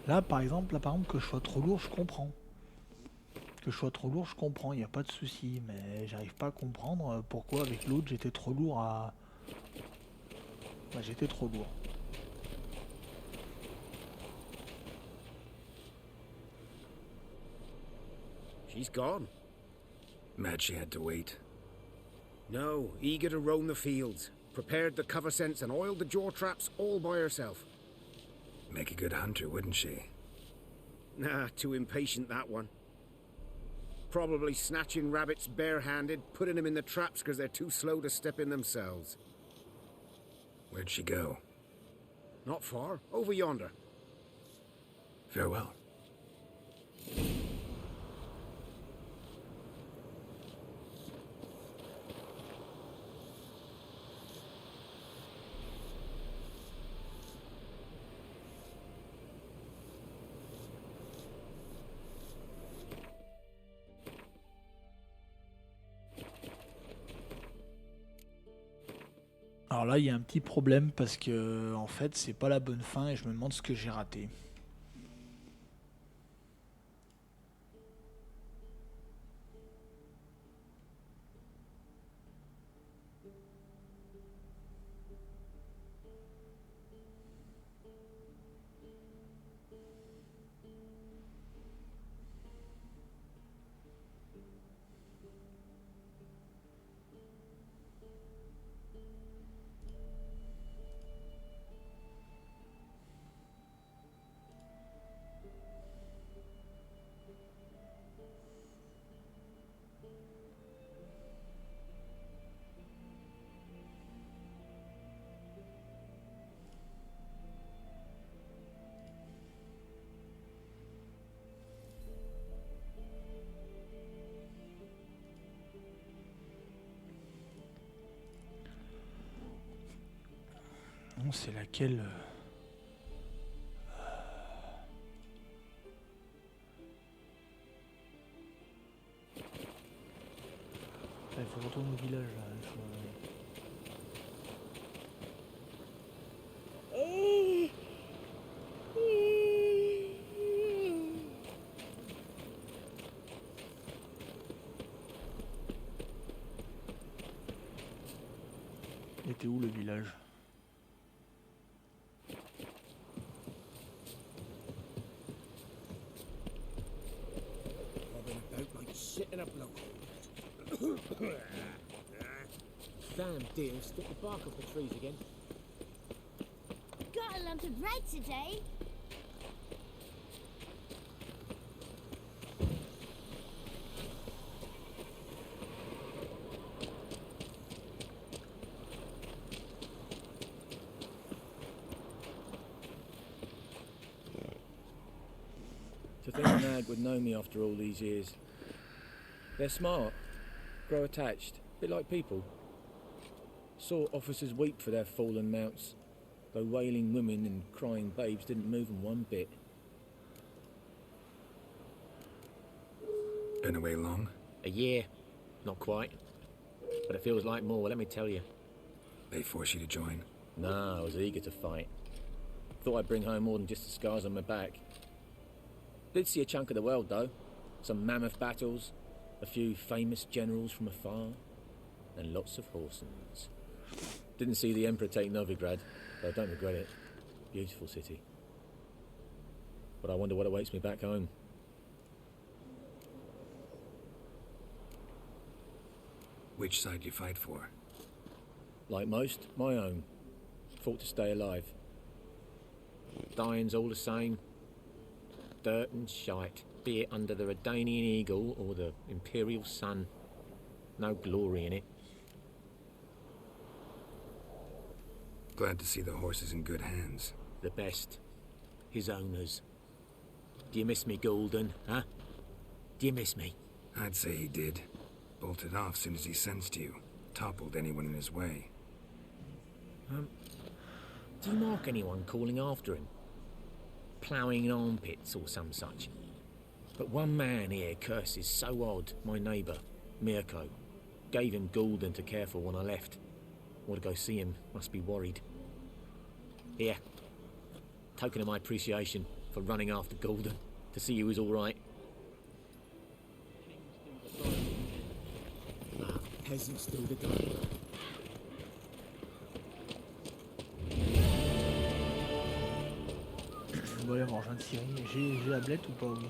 Là, par exemple, que je sois trop lourd, je comprends. Que je sois trop lourd, je comprends, il n'y a pas de souci. Mais j'arrive pas à comprendre pourquoi avec l'autre j'étais trop lourd à... Bah, j'étais trop lourd. She's gone. Mad she had to wait. No, eager to roam the fields. Prepared the cover scents and oiled the jaw traps all by herself. Make a good hunter, wouldn't she? Nah, too impatient, that one. Probably snatching rabbits barehanded, putting them in the traps because they're too slow to step in themselves. Where'd she go? Not far, over yonder. Farewell. Alors là, il y a un petit problème parce que, en fait, c'est pas la bonne fin et je me demande ce que j'ai raté. Non, c'est laquelle il faut que je retourne au village là. Il était où le village? Shitting up low. Damn deer, stick the bark off the trees again. Got a lump of bread today. To think a nag would know me after all these years. They're smart, grow attached, a bit like people. Saw officers weep for their fallen mounts, though wailing women and crying babes didn't move them one bit. Been away long? A year. Not quite. But it feels like more, let me tell you. They force you to join? No, I was eager to fight. Thought I'd bring home more than just the scars on my back. Did see a chunk of the world, though. Some mammoth battles, a few famous generals from afar, and lots of horsens. Didn't see the Emperor take Novigrad, but I don't regret it. Beautiful city. but I wonder what awaits me back home. Which side you fight for? Like most, my own. Fought to stay alive. Dying's all the same. Dirt and shite, be it under the Redanian eagle or the Imperial sun. No glory in it. Glad to see the horse is in good hands. The best. His owners. Do you miss me, Golden, huh? Do you miss me? I'd say he did. Bolted off soon as he sensed you. Toppled anyone in his way. Do you mark anyone calling after him? Ploughing in armpits or some such? But one man here curses so odd, my neighbour, Mirko. Gave him Golden to care for when I left. Want to go see him, must be worried. Here. Token of my appreciation for running after Golden, to see he was alright. Peasants still the guy. Bon, allez, on va rejoindre Syrie. J'ai la blette ou pas, oui?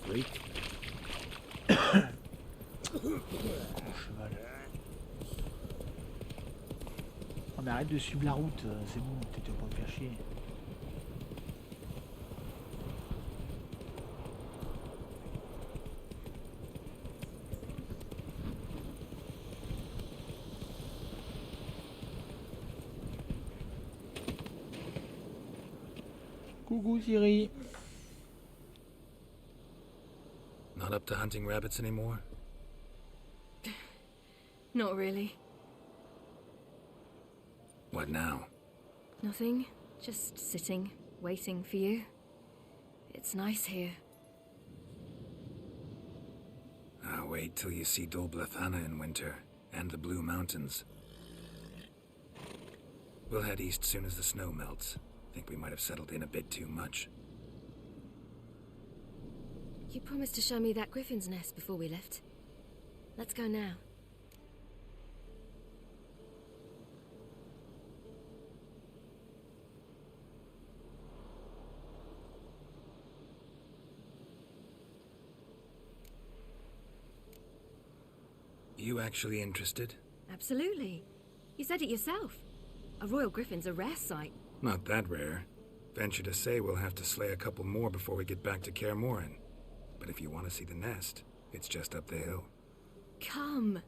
Freak. Cheval. Oh, mais arrête de suivre la route, c'est bon, t'étais pas me faire chier. Coucou Syrie. Not up to hunting rabbits anymore? Not really. What now? Nothing. Just sitting, waiting for you. It's nice here. I'll wait till you see Dol Blethana in winter, and the Blue Mountains. We'll head east soon as the snow melts. Think we might have settled in a bit too much. You promised to show me that griffin's nest before we left. Let's go now. You actually interested? Absolutely. You said it yourself. A royal griffin's a rare sight. Not that rare. Venture to say we'll have to slay a couple more before we get back to Kaer Morhen. But if you want to see the nest, it's just up the hill. Come.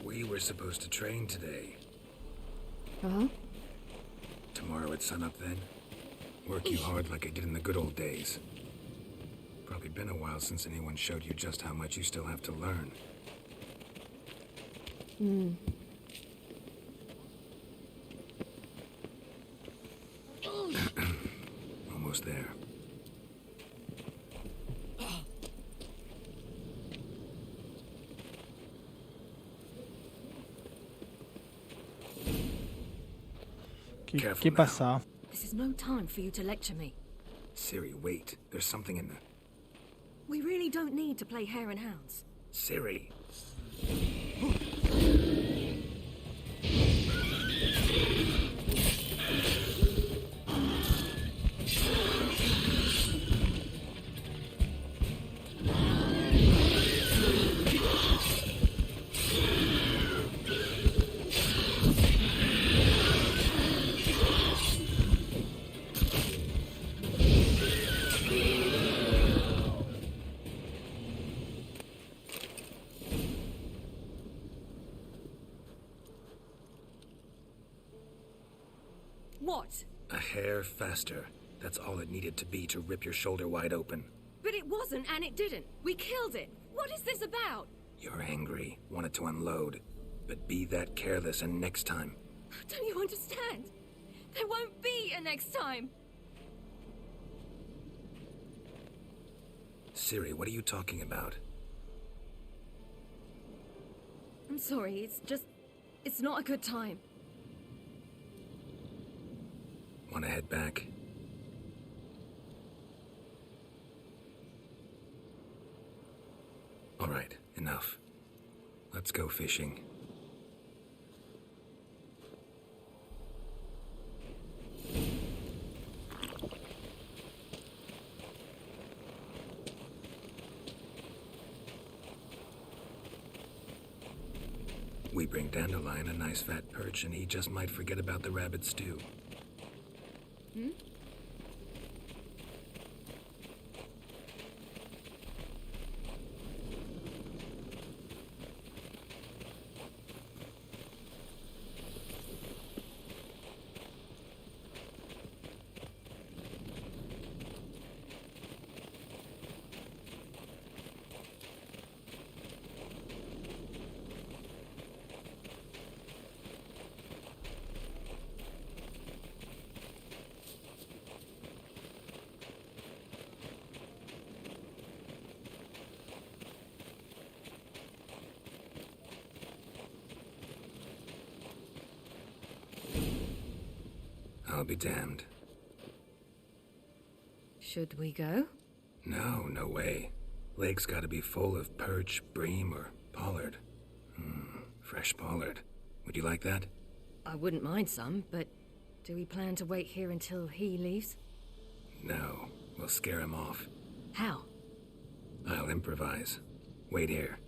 We were supposed to train today. Uh-huh. Tomorrow at sunup then? Work you hard like I did in the good old days. Probably been a while since anyone showed you just how much you still have to learn. Almost there. Qu'est pas ça? This is no time for you to lecture me. Siri, wait. There's something in the... We really don't need to play hare and hounds. Siri. tear faster. That's all it needed to be to rip your shoulder wide open. But it wasn't, and it didn't. We killed it. What is this about? You're angry, wanted to unload. But be that careless and next time. Don't you understand? There won't be a next time. Siri, what are you talking about? I'm sorry, it's not a good time. Want to head back? All right, enough. Let's go fishing. We bring Dandelion a nice fat perch, and he just might forget about the rabbit stew. Hmm? I'll be damned. Should we go? No, no way. Lake's gotta be full of perch, bream, or pollard. Fresh pollard. Would you like that? I wouldn't mind some, but do we plan to wait here until he leaves? No, we'll scare him off. How? I'll improvise. Wait here.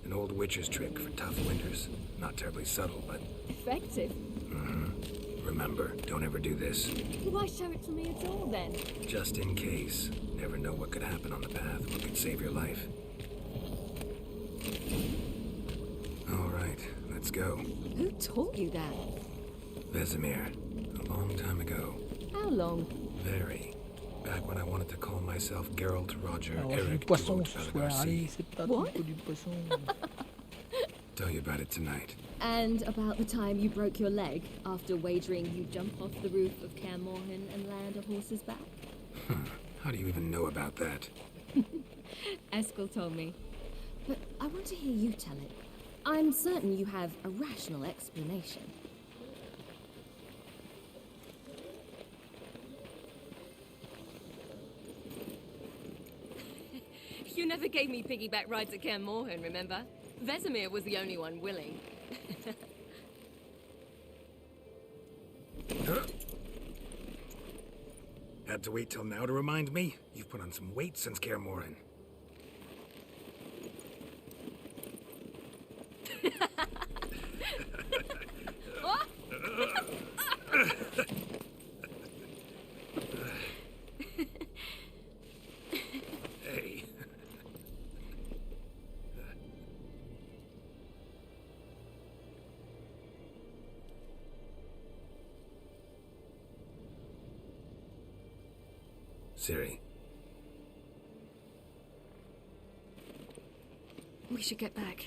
An old witcher's trick for tough winters. Not terribly subtle, but... Effective? Remember, don't ever do this. Why show it to me at all, then? Just in case. Never know what could happen on the path, what could save your life. All right, let's go. Who taught you that? Vesemir. A long time ago. How long? Very. Back when I wanted to call myself Geralt Roger Alors, du Eric poisson de ce soir, allez, c'est pas What? trop du poisson. Tell you about it tonight. And about the time you broke your leg after wagering you'd jump off the roof of Kaer Morhen and land a horse's back? How do you even know about that? Eskel told me. But I want to hear you tell it. I'm certain you have a rational explanation. You never gave me piggyback rides at Kaer Morhen, remember? Vesemir was the only one willing. Had to wait till now to remind me? You've put on some weight since Kaer Morhen. Hey. Siri. We should get back.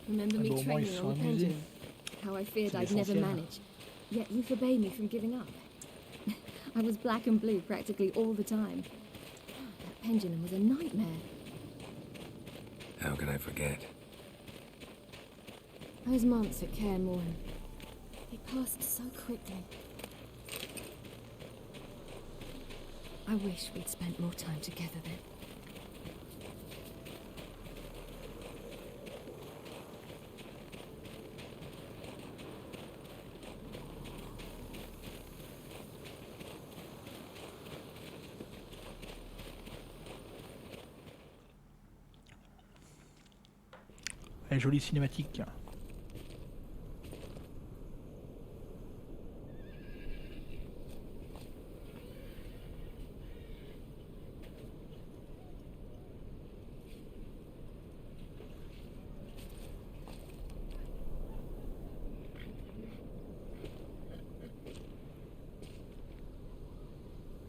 Remember me Ah bon, au moins, ils training se on sont the amusés. pendulum? How I feared C'est I'd never l'essentiel. manage. Yet you forbade me from giving up. I was black and blue practically all the time. That pendulum was a nightmare. How can I forget? Those months at Kaer Morhen, they passed so quickly. I wish we'd spent more time together then. Elle est jolie cinématique.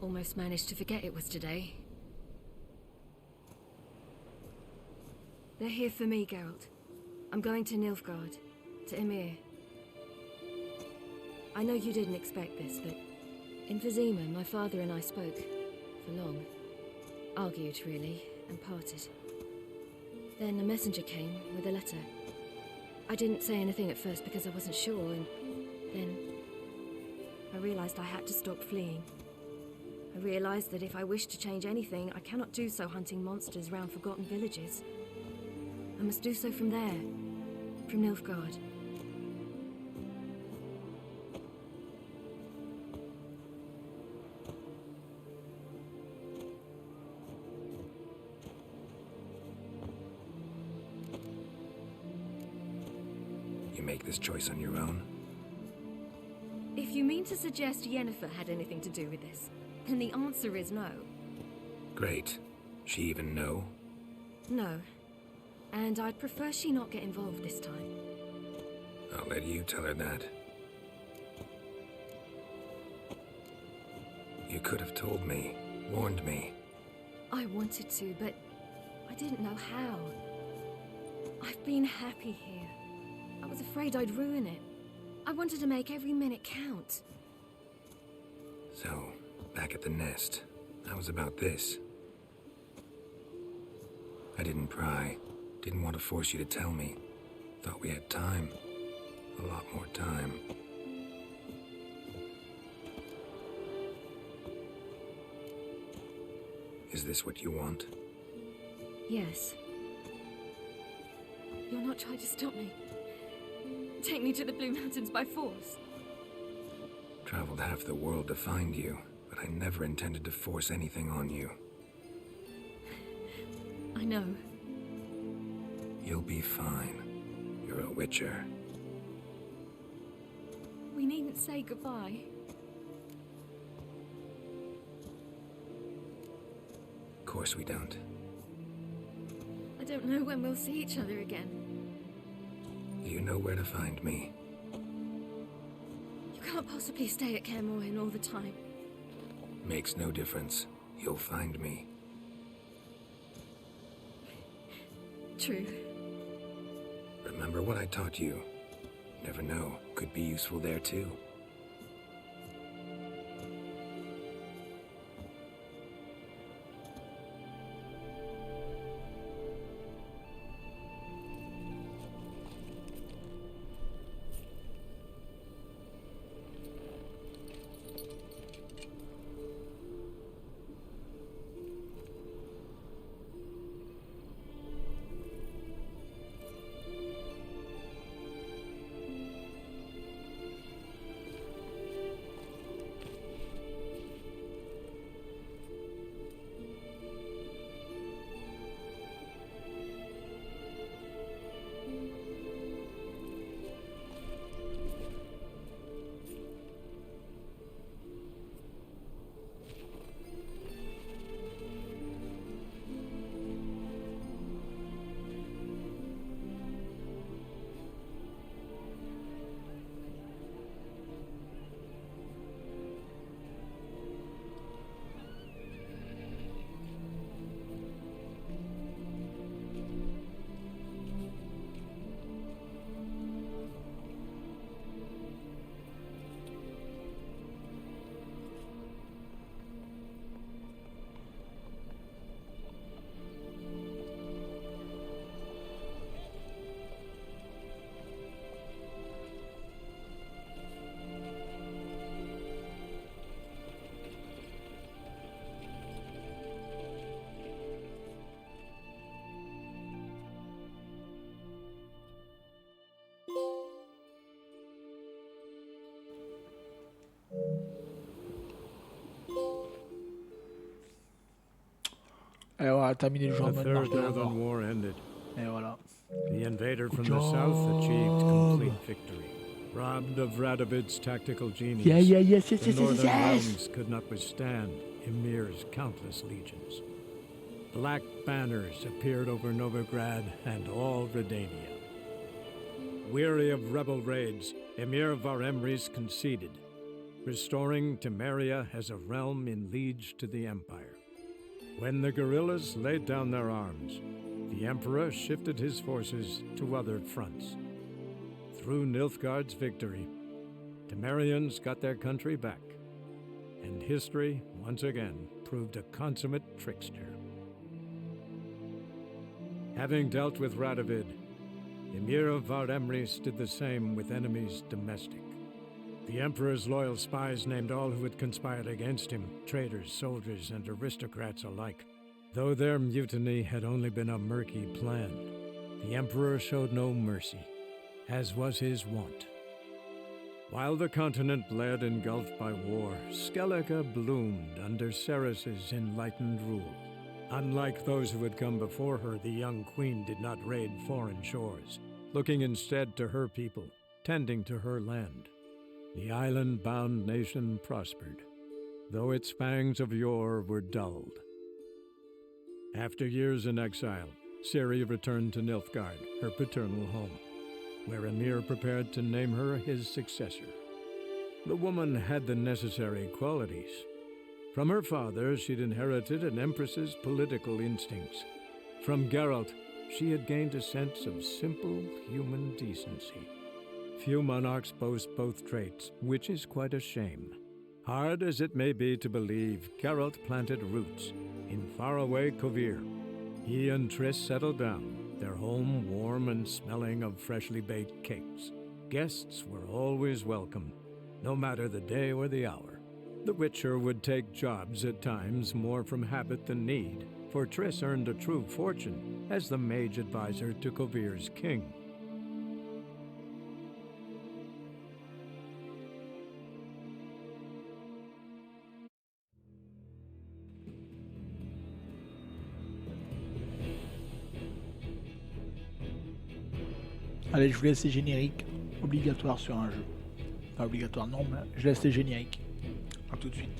Almost managed to forget it was today. They're here for me, Geralt. I'm going to Nilfgaard, to Emir. I know you didn't expect this, but in Vesemir, my father and I spoke for long. Argued, really, and parted. Then a messenger came with a letter. I didn't say anything at first because I wasn't sure, and then I realized I had to stop fleeing. I realized that if I wish to change anything, I cannot do so hunting monsters round forgotten villages. I must do so from there, from Nilfgaard. You make this choice on your own? If you mean to suggest Yennefer had anything to do with this, then the answer is no. Great. She even know? No. And I'd prefer she not get involved this time. I'll let you tell her that. You could have told me, warned me. I wanted to, but I didn't know how. I've been happy here. I was afraid I'd ruin it. I wanted to make every minute count. So, back at the nest, how was about this? I didn't pry. Didn't want to force you to tell me. Thought we had time. A lot more time. Is this what you want? Yes. You're not trying to stop me. Take me to the Blue Mountains by force. Traveled half the world to find you, but I never intended to force anything on you. I know. You'll be fine. You're a witcher. We needn't say goodbye. Of course we don't. I don't know when we'll see each other again. You know where to find me. You can't possibly stay at Kaer Morhen all the time. Makes no difference. You'll find me. True. Remember what I taught you. Never know. Could be useful there too. Et voilà, terminé le jeu en The mode marche Third de la Northern mort. War ended. Et voilà. The invader from Good the south achieved job. complete victory. Robbed of Radovid's tactical genius, Yes, the northern realms could not withstand Emir's countless legions. Black banners appeared over Novigrad and all Redania. Weary of rebel raids, Emir Varemris conceded, restoring Temeria as a realm in liege to the Empire. When the guerrillas laid down their arms, the Emperor shifted his forces to other fronts. Through Nilfgaard's victory, Temerians got their country back, and history once again proved a consummate trickster. Having dealt with Radovid, Emir of Varemris did the same with enemies domestic. The Emperor's loyal spies named all who had conspired against him, traitors, soldiers, and aristocrats alike. Though their mutiny had only been a murky plan, the Emperor showed no mercy, as was his wont. While the continent bled engulfed by war, Skellige bloomed under Ceres's enlightened rule. Unlike those who had come before her, the young queen did not raid foreign shores, looking instead to her people, tending to her land. The island-bound nation prospered, though its fangs of yore were dulled. After years in exile, Ciri returned to Nilfgaard, her paternal home, where Emir prepared to name her his successor. The woman had the necessary qualities. From her father, she'd inherited an empress's political instincts. From Geralt, she had gained a sense of simple human decency. Few monarchs boast both traits, which is quite a shame. Hard as it may be to believe, Geralt planted roots in faraway Kovir. He and Triss settled down, their home warm and smelling of freshly baked cakes. Guests were always welcome, no matter the day or the hour. The Witcher would take jobs at times more from habit than need, for Triss earned a true fortune as the mage advisor to Kovir's king. Allez, je vous laisse les génériques, obligatoire sur un jeu. Pas obligatoire non, mais je laisse les génériques. A tout de suite.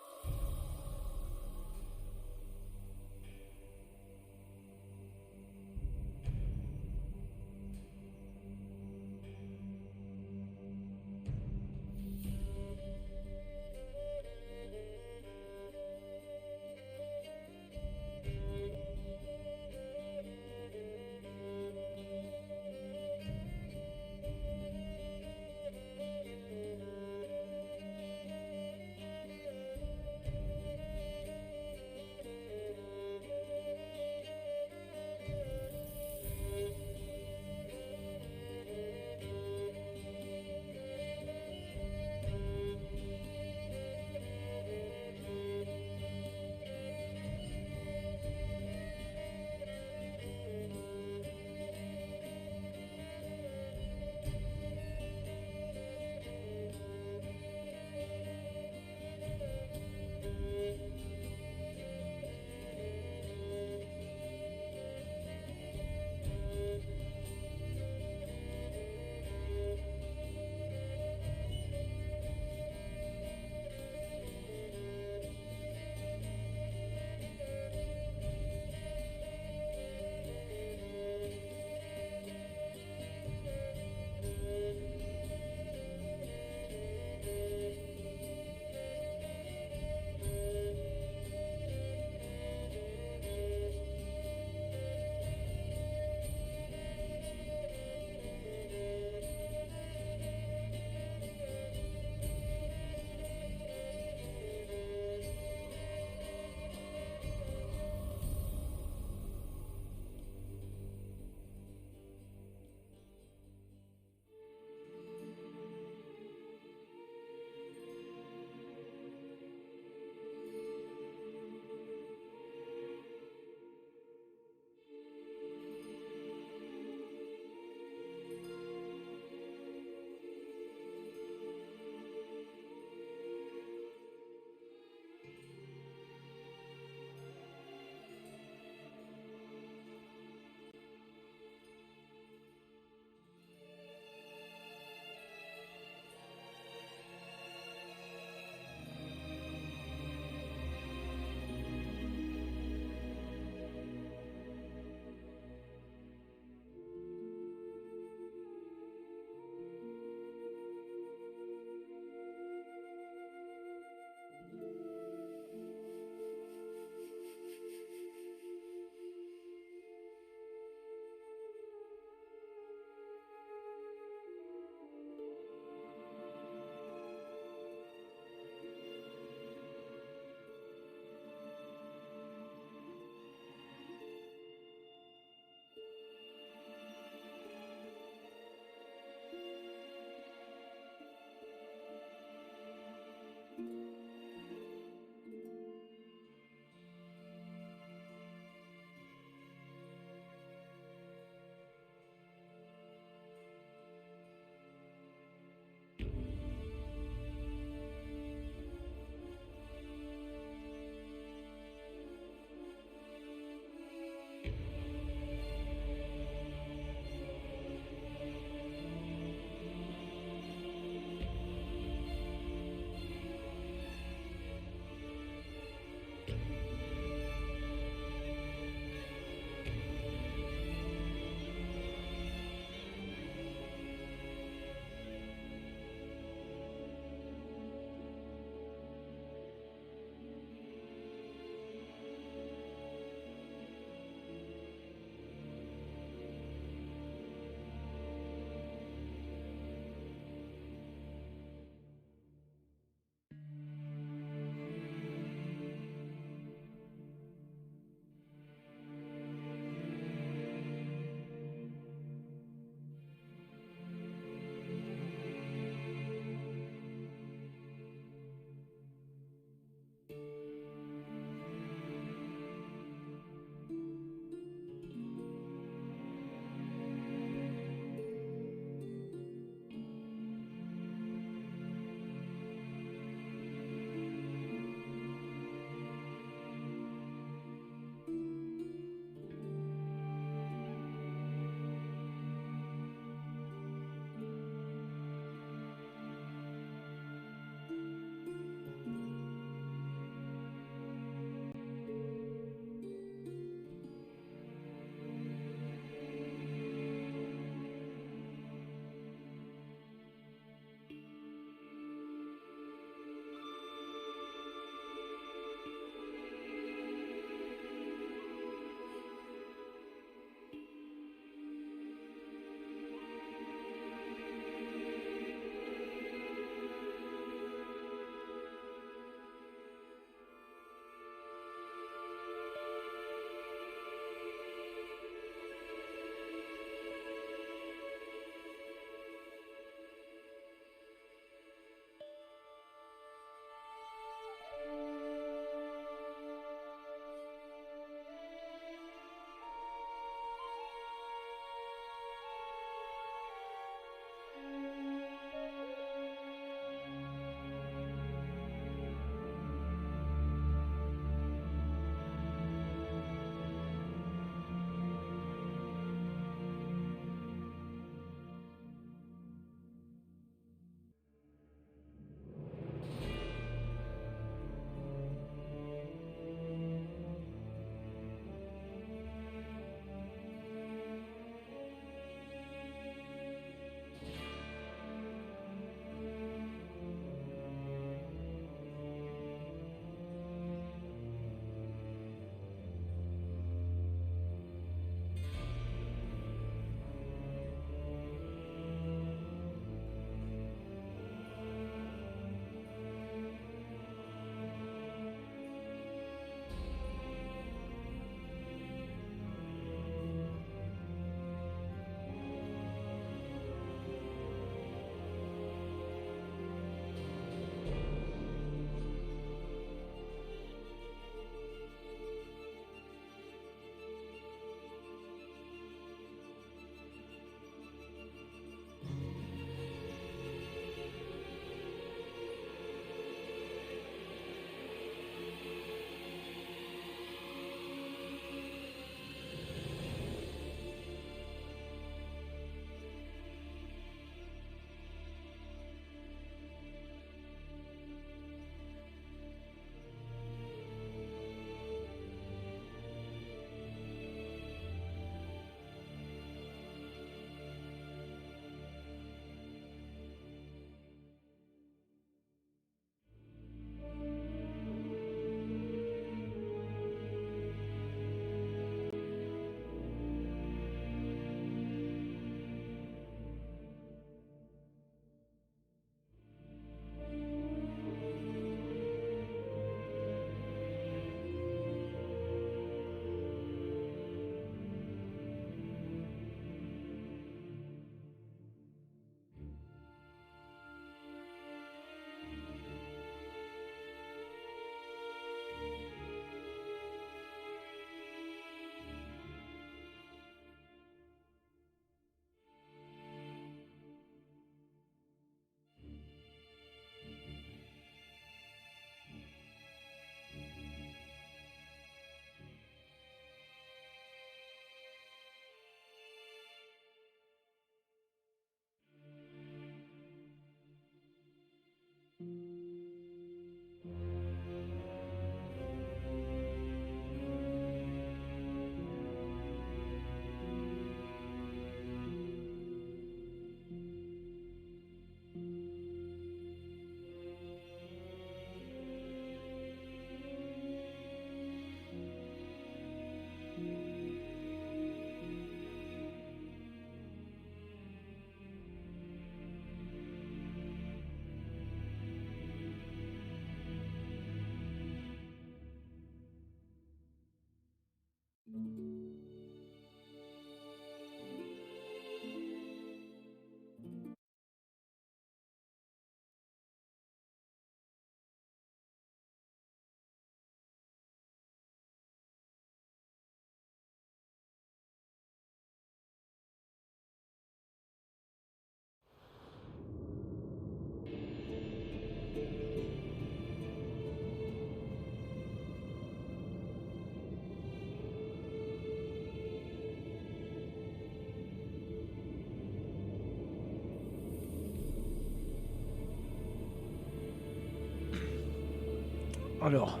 Alors,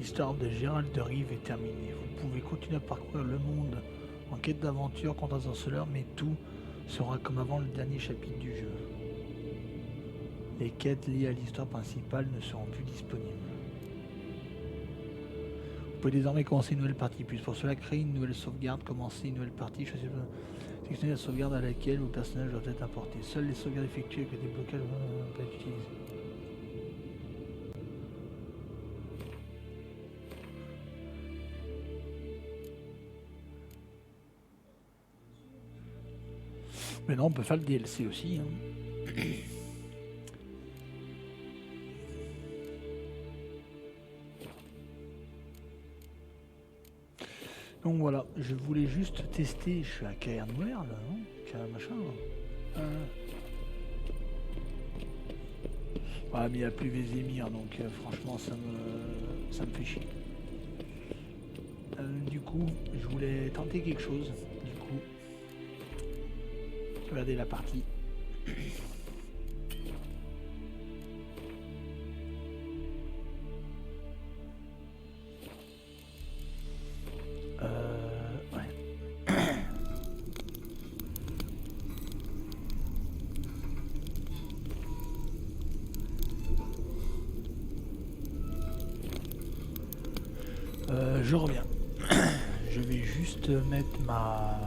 l'histoire de Gérald de Rive est terminée. Vous pouvez continuer à parcourir le monde en quête d'aventure contre un sorceleur, mais tout sera comme avant le dernier chapitre du jeu. Les quêtes liées à l'histoire principale ne seront plus disponibles. Vous pouvez désormais commencer une nouvelle partie, puis pour cela créer une nouvelle sauvegarde, commencer une nouvelle partie, choisir sélectionner la sauvegarde à laquelle vos personnages doivent être apportés. Seules les sauvegardes effectuées avec le déblocage peuvent être utilisées. Mais non, on peut faire le DLC aussi. Hein. Donc voilà, je voulais juste tester. Je suis à carrière noire là, non? Machin. Ouais, mais il n'y a plus vesemir, donc franchement ça me fait chier. Du coup, je voulais tenter quelque chose. Du coup, regardez la partie. Je reviens. Je vais juste mettre ma